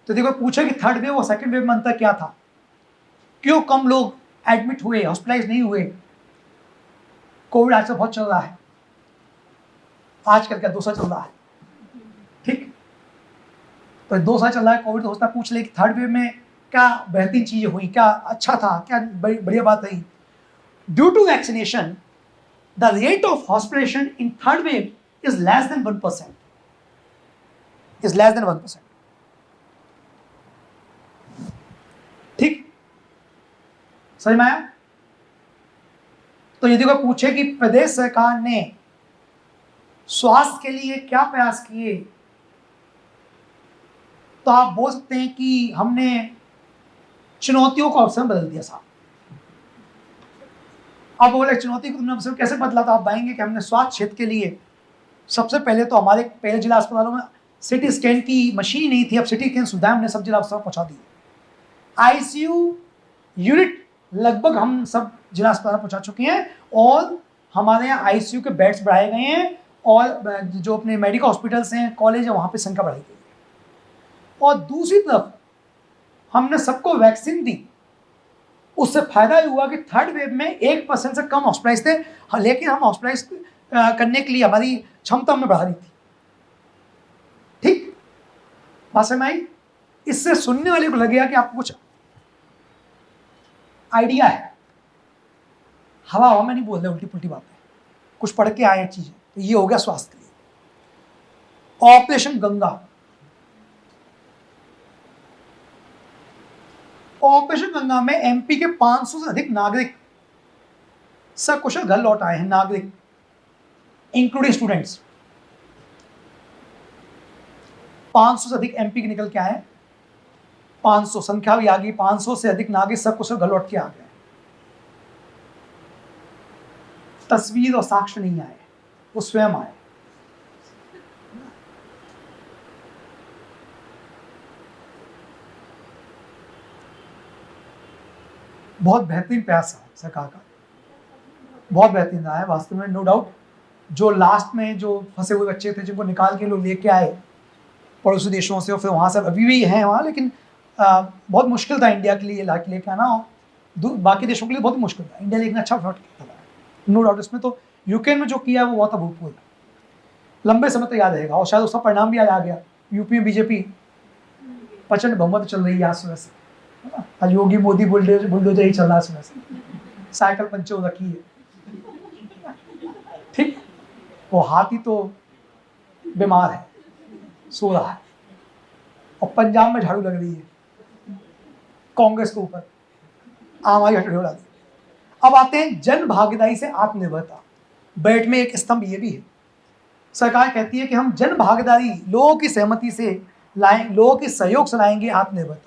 तो देखो, पूछा कि थर्ड वेव और सेकंड वेव में अंतर क्या था, क्यों कम लोग एडमिट हुए, हॉस्पिटलाइज नहीं हुए। कोविड आजकल बहुत चल रहा है, आजकल क्या 2 साल चल रहा है। ठीक, तो 2 साल चल रहा है कोविड, तो होता पूछ ले कि थर्ड वेव में क्या बेहतरीन चीजें हुई, क्या अच्छा था, क्या बढ़िया बात रही। Due to vaccination the rate of hospitalisation in third wave is less than 1%. ठीक, समझ में आया? तो यदि कोई पूछे कि प्रदेश सरकार ने स्वास्थ्य के लिए क्या प्रयास किए, तो आप बोल सकते हैं कि हमने चुनौतियों को अवसर में बदल दिया साहब। अब वो एक चुनौती को तुमने हमसे कैसे बदला था, आप पाएंगे कि हमने स्वास्थ्य क्षेत्र के लिए सबसे पहले तो हमारे पहले जिला अस्पतालों में सिटी स्कैन की मशीन नहीं थी, अब सिटी स्कैन सुविधाएं हमने सब जिला अस्पताल पहुंचा दी है। आईसीयू यूनिट लगभग हम सब जिला अस्पताल पहुंचा चुके हैं और हमारे यहाँ आईसीयू के बेड्स बढ़ाए गए हैं और जो अपने मेडिकल हॉस्पिटल्स हैं, कॉलेज है, वहाँ पे संख्या बढ़ाई गई है। और दूसरी तरफ हमने सबको वैक्सीन दी, उससे फायदा ये हुआ कि थर्ड वेव में 1% से कम हॉस्पिटलाइज थे, लेकिन हम हॉस्पिटलाइज करने के लिए हमारी क्षमता हमने बढ़ा दी थी। ठीक बात समझ में आई? इससे सुनने वाले को लगेगा कि आपको कुछ आइडिया है, हवा हवा में नहीं बोल रहे उल्टी पुल्टी बातें, कुछ पढ़ के आए चीजें। तो ये हो गया स्वास्थ्य के लिए। ऑपरेशन गंगा, ऑपरेशन गंगा में एमपी के 500 से अधिक नागरिक सकुशल घर लौट आए हैं, नागरिक इंक्लूडिंग स्टूडेंट्स। 500 से अधिक एमपी के निकल के आए, 500 संख्या भी आ गई, 500 से अधिक नागरिक सकुशल घर लौट के आ गए। तस्वीर और साक्ष्य नहीं आए, वो स्वयं आए। बहुत बेहतरीन प्रयास है सरकार का, बहुत बेहतरीन रहा है वास्तव में, नो डाउट। जो लास्ट में जो फंसे हुए बच्चे थे जिनको निकाल के लोग लेके आए पड़ोसी देशों से और फिर वहाँ से अभी भी हैं वहाँ, लेकिन बहुत मुश्किल था इंडिया के लिए लेके आना, बाकी देशों के लिए बहुत मुश्किल था। इंडिया लेकिन अच्छा एफर्ट किया था, नो डाउट। इसमें तो यूक्रेन में जो किया वो बहुत अभूतपूर्व, लंबे समय तक याद रहेगा और शायद उसका परिणाम भी आज आ गया। यूपी में बीजेपी प्रचंड बहुमत चल रही है आज सुबह से, आज योगी मोदी बुलडोजर ही चल रहा है सुबह से, साइकिल पंचर हो रखी है। ठीक, वो हाथी तो बीमार है, सो रहा है, और पंजाब में झाड़ू लग रही है कांग्रेस के ऊपर, आम आदमी हटड़े उड़ा दी। अब आते हैं जन भागीदारी से आत्मनिर्भरता। बजट में एक स्तंभ ये भी है, सरकार कहती है कि हम जन भागीदारी, लोगों की सहमति से लाएं, लोगों के सहयोग से लाएंगे आत्मनिर्भरता।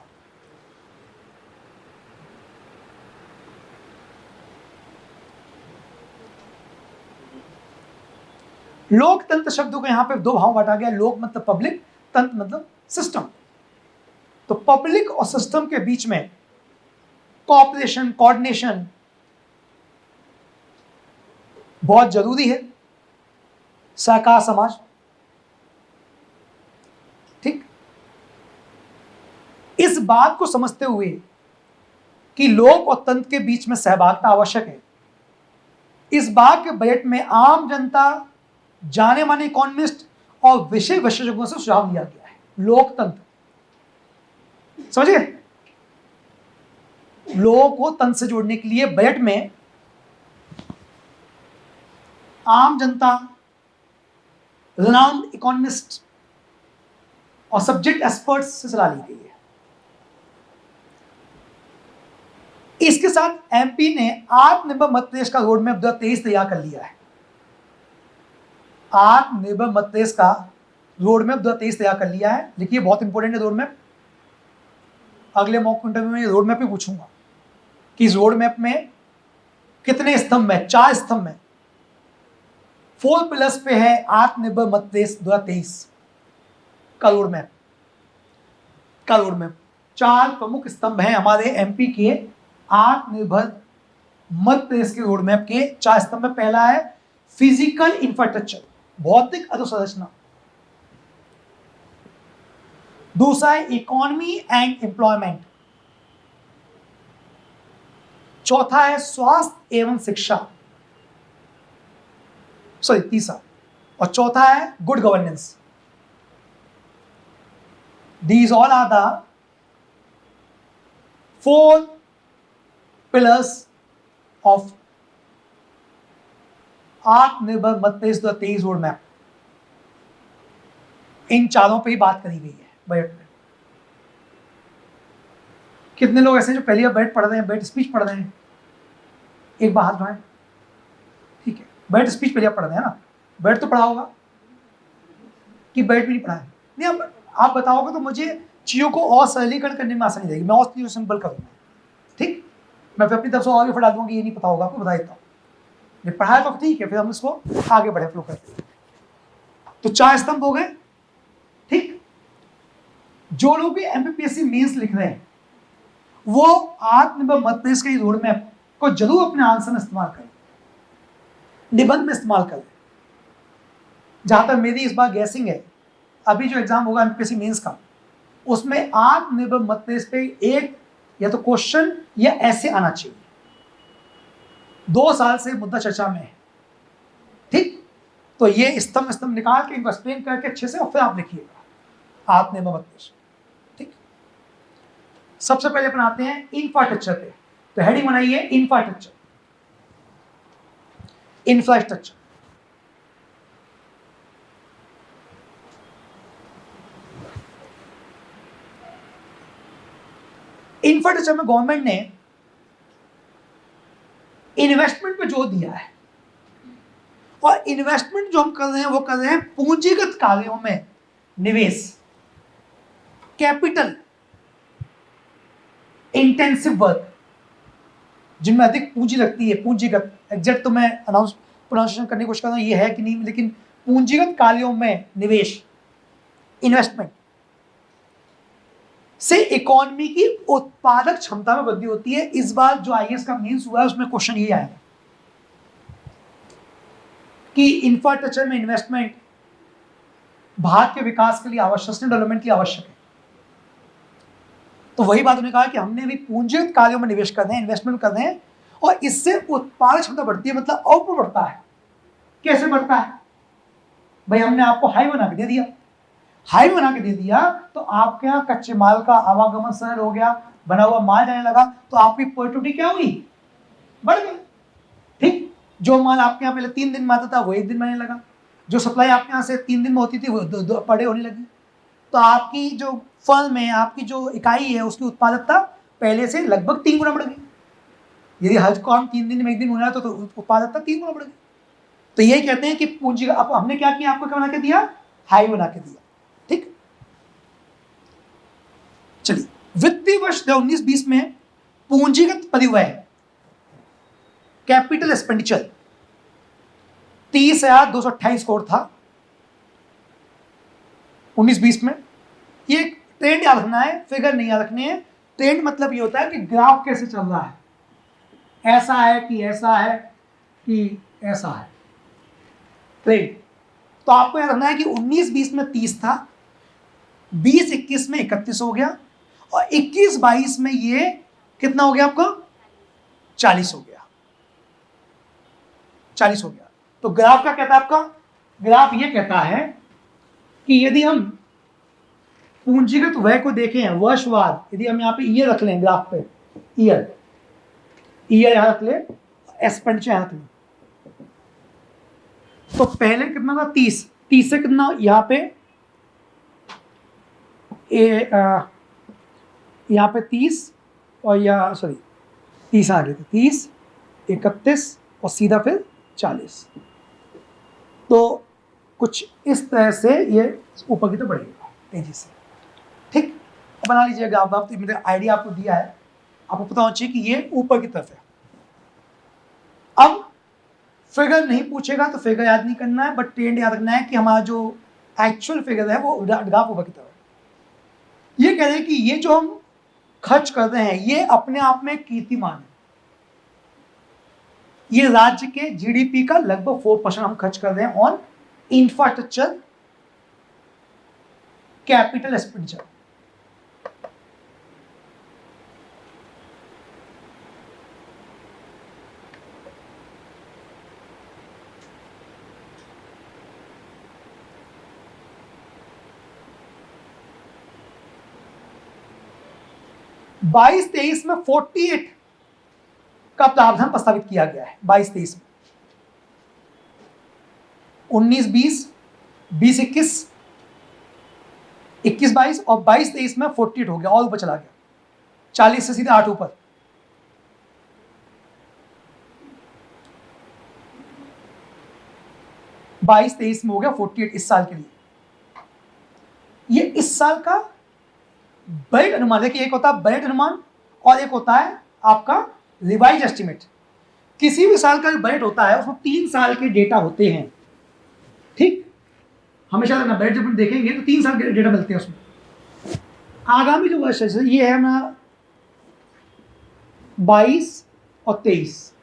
लोकतंत्र शब्द को यहां पे दो भाव बांटा गया, लोक मतलब पब्लिक, तंत्र मतलब सिस्टम। तो पब्लिक और सिस्टम के बीच में कोऑपरेशन, कोऑर्डिनेशन बहुत जरूरी है। सहकार समाज, ठीक, इस बात को समझते हुए कि लोक और तंत्र के बीच में सहभागिता आवश्यक है, इस बात के बजट में आम जनता, जाने माने इकोनॉमिस्ट और विषय विशेषज्ञों से सुझाव दिया गया है। लोकतंत्र समझिए, लोगों को तंत्र से जोड़ने के लिए बजट में आम जनता, रिनाउंड इकोनॉमिस्ट और सब्जेक्ट एक्सपर्ट्स से सलाह ली गई है। इसके साथ एमपी ने आत्मनिर्भर मध्य प्रदेश का रोड मैप 2023 तैयार कर लिया है। आत्मनिर्भर मध्य प्रदेश का रोड मैप 2023 तैयार कर लिया है। देखिए बहुत इंपॉर्टेंट है रोड मैप, अगले मॉक इंटरव्यू में रोड मैप भी पूछूंगा कि इस रोड मैप में कितने स्तंभ है। 4 स्तंभ है, 4 पिलर्स पे है आत्मनिर्भर मध्य प्रदेश 2023 का रोड मैप। 4 प्रमुख स्तंभ हैं हमारे एमपी के आत्मनिर्भर मध्य प्रदेश के रोड मैप के 4 स्तंभ में। पहला है फिजिकल इंफ्रास्ट्रक्चर, भौतिक अधोसंरचना। दूसरा है इकोनॉमी एंड एम्प्लॉयमेंट। चौथा है स्वास्थ्य एवं शिक्षा, तीसरा, और चौथा है good governance. These all are the 4 pillars of आत्मनिर्भर मध्य प्रदेश 2023 रोड मैप। इन चारों पे ही बात करी गई है बजट में। कितने लोग ऐसे जो पहली बार बजट पढ़ रहे हैं, बजट स्पीच पढ़ रहे हैं? एक बार हाथ उठाएं। ठीक है, बजट स्पीच पहले आप पढ़ रहे हैं ना, बजट तो पढ़ा होगा कि बजट भी नहीं पढ़ा है? नहीं, आप बताओगे तो मुझे चीजों को और सरलीकरण करने में आसानी रहेगी, मैं और चीजों सिंपल करूंगा। ठीक, मैं फिर अपनी तरफ से और भी फटा दूंगा कि ये नहीं पता होगा आपको, बता देता हूँ। ये पढ़ाया तो ठीक है, फिर हम इसको आगे बढ़े फ्लो करते हैं। तो 4 स्तंभ हो गए, ठीक। जो लोग भी एमपीपीएससी मेंस लिख रहे हैं वो आत्मनिर्भर मध्य प्रदेश के रोड मैप को जरूर अपने आंसर में इस्तेमाल करें, निबंध में इस्तेमाल करें। जहां तक मेरी इस बार गैसिंग है, अभी जो एग्जाम होगा एमपीएससी मेंस का, उसमें आत्मनिर्भर मध्य प्रदेश पे एक या तो क्वेश्चन या ऐसे आना चाहिए। 2 साल से मुद्दा चर्चा में है, ठीक। तो ये स्तंभ निकाल के इनको एक्सप्लेन करके अच्छे से और फिर आप लिखिएगा आत्मनिर्भर मध्य प्रदेश, ठीक। सबसे पहले अपन आते हैं इंफ्रास्ट्रक्चर पे। तो हेडिंग बनाइए इंफ्रास्ट्रक्चर, इंफ्रास्ट्रक्चर। इंफ्रास्ट्रक्चर में गवर्नमेंट ने इन्वेस्टमेंट पे जोर दिया है, और इन्वेस्टमेंट जो हम कर रहे हैं वो कर रहे हैं पूंजीगत कार्यों में निवेश, कैपिटल इंटेंसिव वर्क, जिनमें अधिक पूंजी लगती है। पूंजीगत एग्जैक्ट तो मैं प्रोनाउंसिएशन करने की कोशिश कर रहा हूं ये है कि नहीं, लेकिन पूंजीगत कार्यों में निवेश, इन्वेस्टमेंट से इकोनॉमी की उत्पादक क्षमता में वृद्धि होती है। इस बार जो आईएएस का मेंस हुआ है उसमें क्वेश्चन ये आया कि इंफ्रास्ट्रक्चर में इन्वेस्टमेंट भारत के विकास के लिए आवश्यक, डेवलपमेंट के लिए आवश्यक है। तो वही बात उन्होंने कहा कि हमने भी पूंजीगत कार्यों में निवेश कर रहे हैं, इन्वेस्टमेंट कर रहे हैं, और इससे उत्पादक क्षमता बढ़ती है, मतलब आउटपुट बढ़ता है। कैसे बढ़ता है भाई? हमने आपको हाईवे बना के दे दिया, हाईवे बना के दे दिया तो आपके यहाँ कच्चे माल का आवागमन सरल हो गया, बना हुआ माल जाने लगा, तो आपकी प्रोडक्टिविटी क्या हुई? बढ़ गई, ठीक। जो माल आपके यहाँ पहले 3 दिन में आता था वो 1 दिन में आने लगा, जो सप्लाई आपके यहाँ से 3 दिन में होती थी वो 2 पर डे होने लगी। तो आपकी जो फर्म है, आपकी जो इकाई है, उसकी उत्पादकता पहले से लगभग 3 गुना बढ़ गई। यदि हर काम 3 दिन में 1 दिन होना है तो उत्पादकता 3 गुना बढ़ गई। तो यही कहते हैं कि पूंजी, अब हमने क्या किया, आपको क्या बना के दिया? हाईवे बना के दिया, ठीक। चलिए, वित्तीय वर्ष 19-20 में पूंजीगत परिव्यय, कैपिटल एक्सपेंडिचर 30,228 करोड़ था 19-20 में। ये ट्रेंड याद रखना है, फिगर नहीं याद रखने हैं। ट्रेंड मतलब ये होता है कि ग्राफ कैसे चल रहा है, ऐसा है कि ऐसा है कि ऐसा है, ट्रेंड। तो आपको याद रखना है कि 19-20 में 30 था, 20-21 में 31 हो गया, और 21-22 में ये कितना हो गया आपको? 40 हो गया, 40 हो गया। तो ग्राफ क्या कहता है आपका? ग्राफ ये कहता है कि यदि हम पूंजीगत व्यय को देखें वर्षवार, यदि हम यहाँ पे ईयर रख लें, ग्राफ पे ईयर यहां रख ले, एक्सपेंडिचर यहां रख लें, तो पहले कितना था? 30 से कितना यहाँ पे यहाँ पे 30 और या सॉरी 30 आ गए थे, 30, 31 और सीधा फिर 40। तो कुछ इस तरह से ये ऊपर की तरफ बढ़ेगा तेजी से, ठीक। बना लीजिएगा आप, मेरे आइडिया आपको दिया है, आपको पता होना चाहिए कि ये ऊपर की तरफ है। अब फिगर नहीं पूछेगा तो फिगर याद नहीं करना है, बट ट्रेंड याद रखना है कि हमारा जो एक्चुअल फिगर है वो ग्राफ ऊपर की तरफ है। ये कह रहे हैं कि ये जो हम खर्च कर रहे हैं ये अपने आप में कीर्तिमान है। ये राज्य के जीडीपी का लगभग 4% हम खर्च कर रहे हैं ऑन इंफ्रास्ट्रक्चर कैपिटल एक्सपेंडिचर। बाईस 23 में 48 का प्रावधान प्रस्तावित किया गया है। 22-23 में 19-20, 20-21, 21-22 और 22-23 में 48 हो गया, और ऊपर चला गया, 40 से सीधे 8 ऊपर। बाईस 23 में हो गया 48 इस साल के लिए। ये इस साल का बजट अनुमान। देखिए, एक होता है बजट अनुमान और एक होता है आपका रिवाइज एस्टिमेट। किसी भी साल का जो बजट होता है उसमें 3 साल के डेटा होते हैं, ठीक। हमेशा ना बजट जब हम देखेंगे तो 3 साल के डेटा मिलते हैं उसमें। आगामी जो वर्ष है ये है हमारा 22 और 23,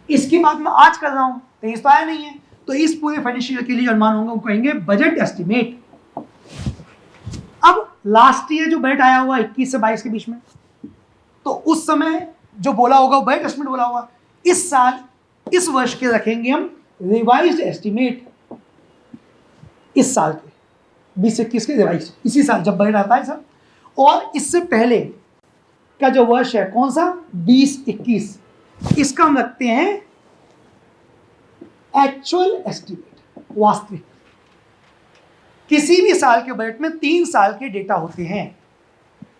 इसकी बात मैं आज कर रहा हूं, 23 तो आया नहीं है, तो इस पूरे फाइनेंशियल के लिए अनुमान होगा, कहेंगे बजट एस्टिमेट। अब लास्ट ईयर जो बजट आया हुआ 21 से 22 के बीच में, तो उस समय जो बोला होगा वो बजट एस्टिमेट बोला होगा। इस साल इस वर्ष के रखेंगे हम रिवाइज्ड एस्टिमेट, इस साल के 20-21 के रिवाइज, इसी साल जब बजट आता है सब। और इससे पहले का जो वर्ष है कौन सा 20-21, इसका हम रखते हैं एक्चुअल एस्टिमेट, वास्तविक। किसी भी साल के बजट में 3 साल के डेटा होते हैं।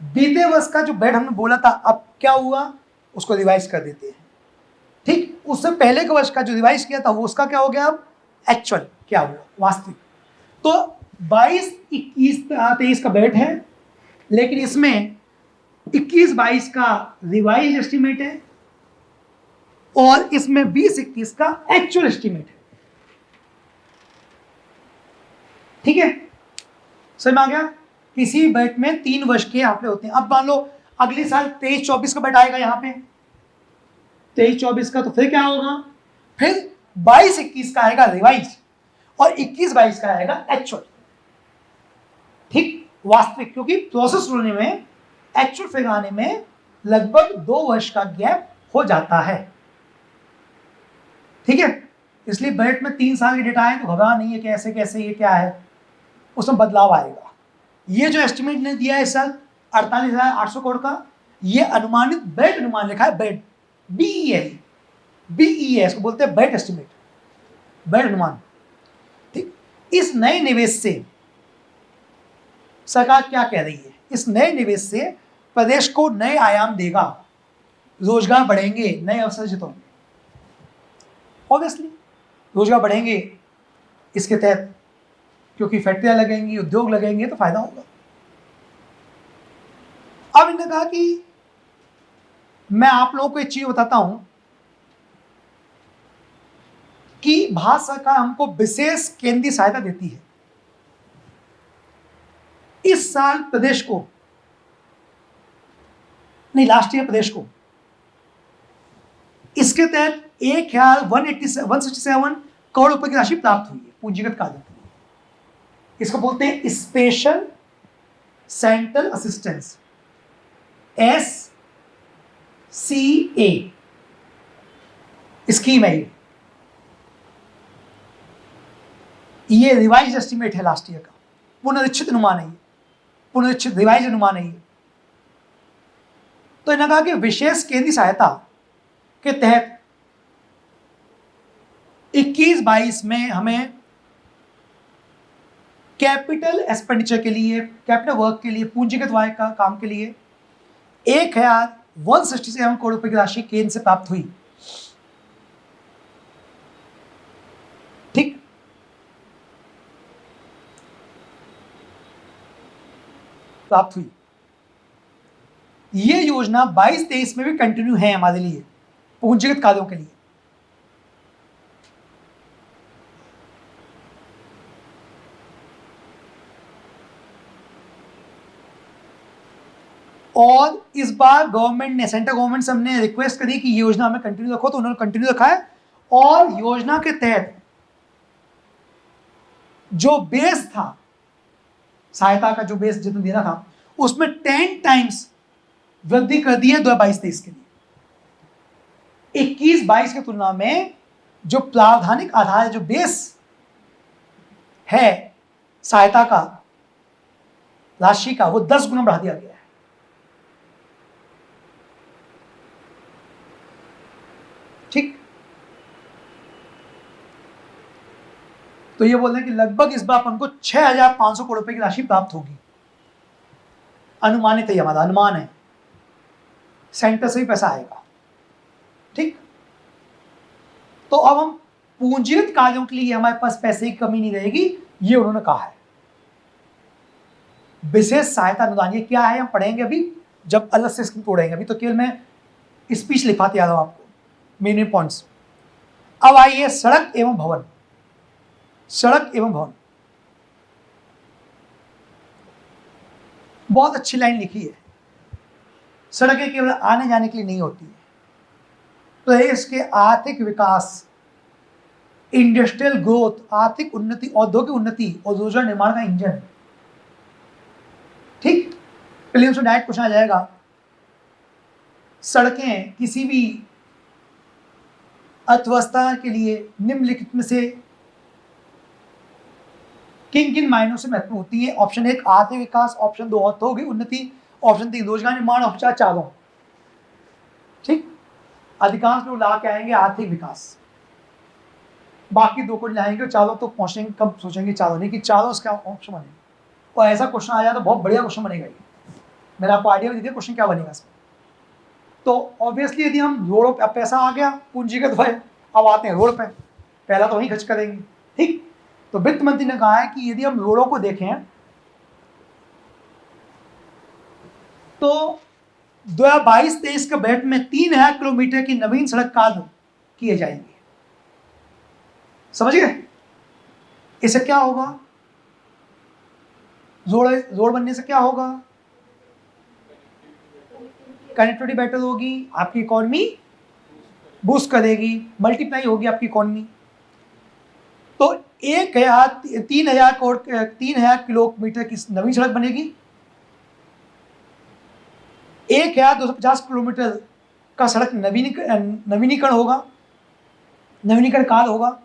बीते वर्ष का जो बजट हमने बोला था अब क्या हुआ उसको रिवाइज कर देते हैं, ठीक। उससे पहले के वर्ष का जो रिवाइज किया था वो उसका क्या हो गया, अब एक्चुअल क्या हुआ, वास्तविक। तो 22-21-23 का बजट है, लेकिन इसमें 21-22 का रिवाइज एस्टिमेट है और इसमें 20-21 का एक्चुअल एस्टिमेट है, ठीक है। समझ में आ गया। किसी बजट में 3 वर्ष के आंकड़े होते हैं। अब मान लो अगले साल 23-24 का बजट आएगा, यहां पे 23-24 का, तो फिर क्या होगा, फिर 22-21 का आएगा रिवाइज और 21-22 का आएगा एक्चुअल, ठीक, वास्तविक। क्योंकि प्रोसेस होने में, एक्चुअल फिगर आने में लगभग 2 वर्ष का गैप हो जाता है, ठीक है। इसलिए बजट में 3 साल के डेटा आए तो घबरा नहीं है कि ऐसे कैसे ये क्या है, उसमें बदलाव आएगा। ये जो एस्टिमेट ने दिया है इस साल 48,800 करोड़ का, ये अनुमानित बजट अनुमान लिखा है, बजट बीईए इसको बोलते हैं, बजट एस्टिमेट, बजट अनुमान, ठीक। इस नए निवेश से सरकार क्या कह रही है, इस नए निवेश से प्रदेश को नए आयाम देगा, रोजगार बढ़ेंगे, नए अवसर सृजित होंगे। ऑब्वियसली रोजगार बढ़ेंगे इसके तहत, क्योंकि फैक्ट्रियां लगेंगी, उद्योग लगेंगे तो फायदा होगा। अब इन्होंने कहा कि मैं आप लोगों को एक चीज बताता हूं कि भारत सरकार हमको विशेष केंद्रीय सहायता देती है। इस साल प्रदेश को, नहीं लास्ट ईयर प्रदेश को, इसके तहत 1,167 करोड़ रुपए की राशि प्राप्त हुई है पूंजीगत कार्यों के लिए। इसको बोलते हैं special central assistance, SCA scheme है। ये रिवाइज एस्टिमेट है लास्ट ईयर का, पुनरीक्षित अनुमान है, पुनरीक्षित रिवाइज अनुमान है। तो इन्होंने कहा कि विशेष केंद्रीय सहायता के तहत 21-22 में हमें कैपिटल एक्सपेंडिचर के लिए, कैपिटल वर्क के लिए, पूंजीगत व्यय का काम के लिए 1,167 करोड़ रुपए की राशि केंद्र से प्राप्त हुई, ठीक। प्राप्त हुई। ये योजना 22-23 में भी कंटिन्यू है हमारे लिए पूंजीगत कार्यों के लिए। और इस बार गवर्नमेंट ने, सेंट्रल गवर्नमेंट से हमने रिक्वेस्ट करी कि योजना में कंटिन्यू रखो, तो उन्होंने कंटिन्यू रखा है। और योजना के तहत जो बेस था, सहायता का जो बेस जितना देना था, उसमें 10 टाइम्स वृद्धि कर दी है 2022-23 के लिए। 21-22 की तुलना में जो प्रावधानिक आधार, जो बेस है सहायता का राशि का, वो 10 गुना बढ़ा दिया गया है, ठीक। तो ये बोल रहे हैं कि लगभग इस बार अपन को 6,500 करोड़ रुपए की राशि प्राप्त होगी, अनुमानित है, हमारा अनुमान है, सेंटर से भी पैसा आएगा, ठीक। तो अब हम पूंजीगत कार्यों के लिए हमारे पास पैसे की कमी नहीं रहेगी, ये उन्होंने कहा है। विशेष सहायता अनुदान ये क्या है हम पढ़ेंगे अभी, जब अलग से स्क्रिप्ट पढ़ेंगे। अभी तो केवल मैं स्पीच लिखाते आ रहा हूं आपको। Main points. अब आइए सड़क एवं भवन। सड़क एवं भवन, बहुत अच्छी लाइन लिखी है। सड़कें केवल आने जाने के लिए नहीं होती है, प्रदेश के आर्थिक विकास, इंडस्ट्रियल ग्रोथ, आर्थिक उन्नति, औद्योगिक उन्नति और रोजगार निर्माण का इंजन है। ठीक, प्रीलिम्स में डायरेक्ट क्वेश्चन आ जाएगा, सड़कें किसी भी अर्थव्यवस्था के लिए निम्नलिखित में से किन किन मायनों से महत्वपूर्ण होती है? ऑप्शन 1 आर्थिक विकास, ऑप्शन 2 औद्योगिक उन्नति, ऑप्शन 3 रोजगार निर्माण, ऑप्शन 4 चारों। ठीक, अधिकांश लोग ला के आएंगे आर्थिक विकास, बाकी 2 को लाएंगे, चारों तो पहुंचेंगे कब सोचेंगे चारों नहीं कि चारों इसका ऑप्शन बनेगा। और ऐसा क्वेश्चन आ जाए तो बहुत बढ़िया क्वेश्चन बनेगा। ये मैंने आपको आइडिया दे दिया क्वेश्चन क्या बनेगा इसमें। तो ऑब्वियसली यदि हम रोड पे, पैसा आ गया पूंजीगत है, अब आते हैं रोड पे, पहला तो वहीं खर्च करेंगे। ठीक, तो वित्त मंत्री ने कहा है कि यदि हम रोडों को देखें तो 2022-23 के बजट में 3000 किलोमीटर की नवीन सड़क कार्य किए जाएंगे। समझ गए? इससे क्या होगा? रोड बनने से क्या होगा? कनेक्टिविटी बेटर होगी, आपकी इकोनॉमी बूस्ट करेगी, मल्टीप्लाई होगी आपकी इकोनॉमी। तो 3,000 किलोमीटर की नवीन सड़क बनेगी, 1,250 किलोमीटर का सड़क नवीनीकरण होगा, नवीनीकरण कार्य होगा,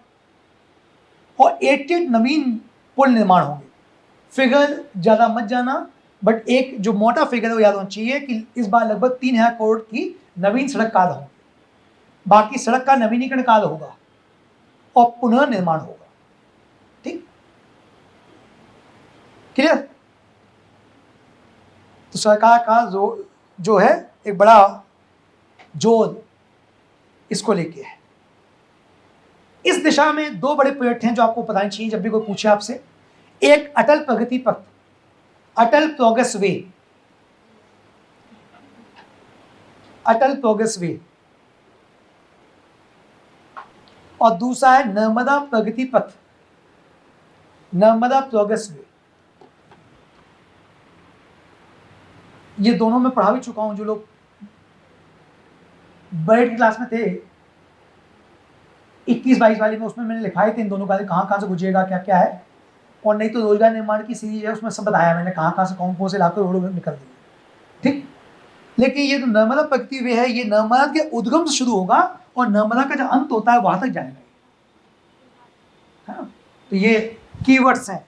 और 88 नवीन पुल निर्माण होंगे। फिगर ज्यादा मत जाना, बट एक जो मोटा फिगर है वो याद होना चाहिए कि इस बार लगभग 3,000 करोड़ की नवीन सड़क कार्य होंगे, बाकी सड़क का नवीनीकरण कार्य होगा और पुनः निर्माण होगा। ठीक, क्लियर? तो सरकार का जो है एक बड़ा जोर इसको लेके है। इस दिशा में 2 बड़े प्रोजेक्ट हैं जो आपको बताने चाहिए जब भी कोई पूछे आपसे। एक अटल प्रगति पथ, अटल प्रोग्रेस वे, अटल प्रोग्रेस वे, और दूसरा है नर्मदा प्रगति पथ, नर्मदा प्रोग्रेस वे। ये दोनों मैं पढ़ा भी चुका हूं, जो लोग बजट क्लास में थे 21-22 वाले में, उसमें मैंने लिखाए थे इन दोनों का कहां से गुजरेगा, क्या क्या है। और नहीं तो रोजगार निर्माण की सीरीज है, उसमें सब बताया मैंने कहां से कौन से इलाके रोड में निकल दिए। ठीक, लेकिन ये जो नर्मदा प्रगति वे है, ये नर्मदा के उद्गम से शुरू होगा और नर्मदा का जो अंत होता है वहां तक जाएगा। तो ये कीवर्ड्स हैं,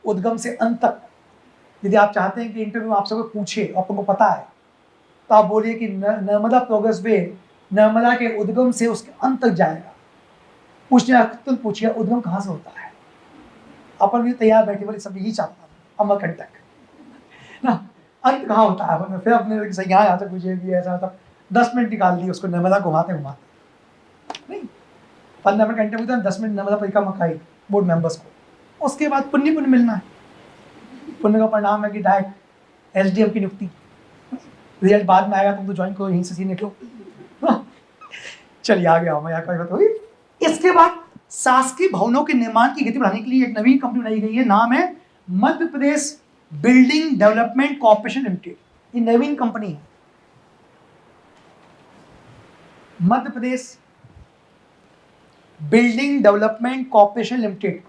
उद्गम से अंत तक। यदि आप चाहते हैं कि इंटरव्यू आपसे कोई पूछे, आपको पता है, तो आप बोलिए कि नर्मदा प्रोग्रेस वे नर्मदा के उद्गम से उसके अंत तक जाएगा। पूछने तुम पूछिए उद्गम कहाँ से होता है, अपन भी तैयार बैठे बोले सब यही चाहता हूँ अमरकंटक ना, अंत कहाँ होता है। फिर अपने यहाँ तक पूछे भी ऐसा, तब 10 मिनट निकाल दिए उसको नर्मदा घुमाते नहीं, 15 मिनट घंटे में 10 मिनट नर्मदा परिक्रमा कराई बोर्ड मेंबर्स को। उसके बाद पुण्य मिलना है, पुण्य का परिणाम है कि डायरेक्ट SDM की नियुक्ति, रिजल्ट बाद में आएगा, तुम तो ज्वाइन करो यहीं से निकलो। चलिए आगे आओ, मैं यहाँ बात होगी। इसके बाद शासकीय भवनों के निर्माण की गति बढ़ाने के लिए एक नवीन कंपनी बनाई गई है, नाम है Madhya Pradesh building development corporation limited. ये नवीन कंपनी है, Madhya Pradesh building development corporation limited.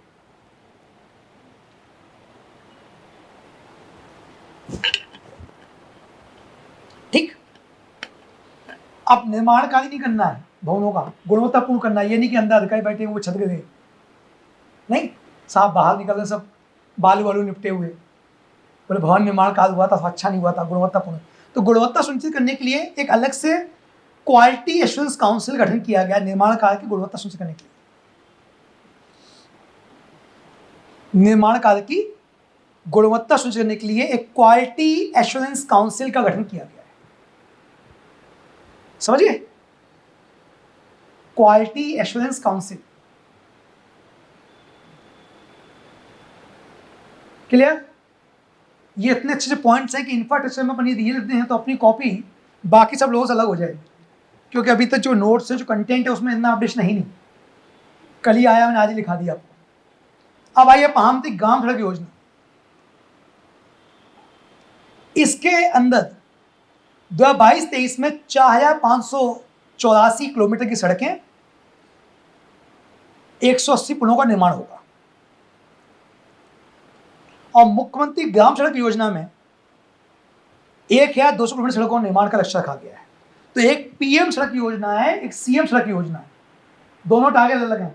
ठीक, अब निर्माण कार्य नहीं करना है भवनों का, गुणवत्तापूर्ण करना है। ये नहीं कि अंदर अधिकारी बैठे हुए छत गए, नहीं, साहब बाहर निकल रहे सब बालू वालू निपटे हुए, बोले भवन निर्माण कार्य हुआ था, अच्छा नहीं हुआ था, गुणवत्तापूर्ण। तो गुणवत्ता सुनिश्चित करने के लिए एक अलग से क्वालिटी एश्योरेंस काउंसिल गठन किया गया निर्माण कार्य की गुणवत्ता सुनिश्चित करने के लिए। निर्माण कार्य की गुणवत्ता सुनिश्चित करने के लिए एक क्वालिटी एश्योरेंस काउंसिल का गठन किया गया है। समझिए, क्वालिटी एश्योरेंस काउंसिल। क्लियर? ये इतने अच्छे पॉइंट्स हैं कि इंफ्रास्ट्रक्चर में अपन ये दिए लेते हैं तो अपनी कॉपी बाकी सब लोगों से अलग हो जाएगी। क्योंकि अभी तक जो नोट्स है, जो कंटेंट है, उसमें इतना अपडेशन है ही नहीं। कल ही आया, मैंने आज ही लिखा दिया आपको। अब आइए पाहमती ग्राम सड़क योजना। इसके अंदर 2022-23 में 4,584 किलोमीटर की सड़कें, 180 पुलों का निर्माण होगा। और मुख्यमंत्री ग्राम सड़क योजना में 1,200 किलोमीटर सड़कों का निर्माण का लक्ष्य रखा गया है। तो एक पीएम सड़क योजना है, एक सीएम सड़क योजना है, दोनों टारगेट अलग हैं।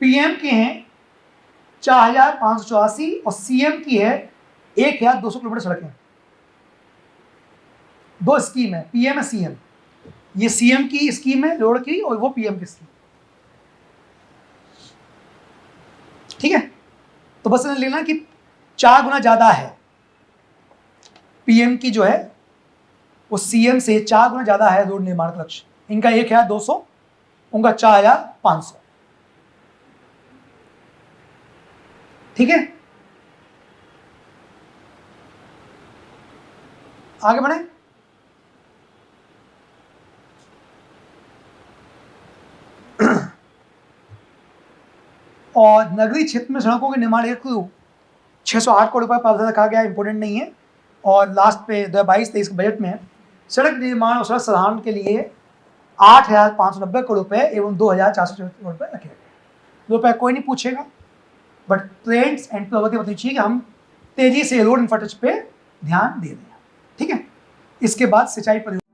पीएम के हैं 4,584 और सीएम की है 1,200 किलोमीटर सड़कें। दो स्कीम है, पीएम है सीएम। ये सीएम की स्कीम है रोड की, और वो पीएम की स्कीम। ठीक है, तो बस लेना कि 4 गुना ज्यादा है पीएम की जो है, वो सीएम से 4 गुना ज्यादा है रोड निर्माण का लक्ष्य। इनका 1,200, उनका 4,500। ठीक है, आगे बढ़े। और नगरीय क्षेत्र में सड़कों के निर्माण हेतु 608 करोड़ रुपये प्रावधान रखा गया, इंपोर्टेंट नहीं है। और लास्ट पे 2022-23 के बजट में सड़क निर्माण और सड़क संधारण के लिए 8,590 करोड़ रुपए एवं 2,400 करोड़ रुपए रखे गए। रुपये कोई नहीं पूछेगा, बट ट्रेंड्स एंड प्रगति बतानी चाहिए कि हम तेजी से रोड इंफ्रास्ट्रक्चर पे ध्यान दे रहे हैं। ठीक है, इसके बाद सिंचाई परियोजना।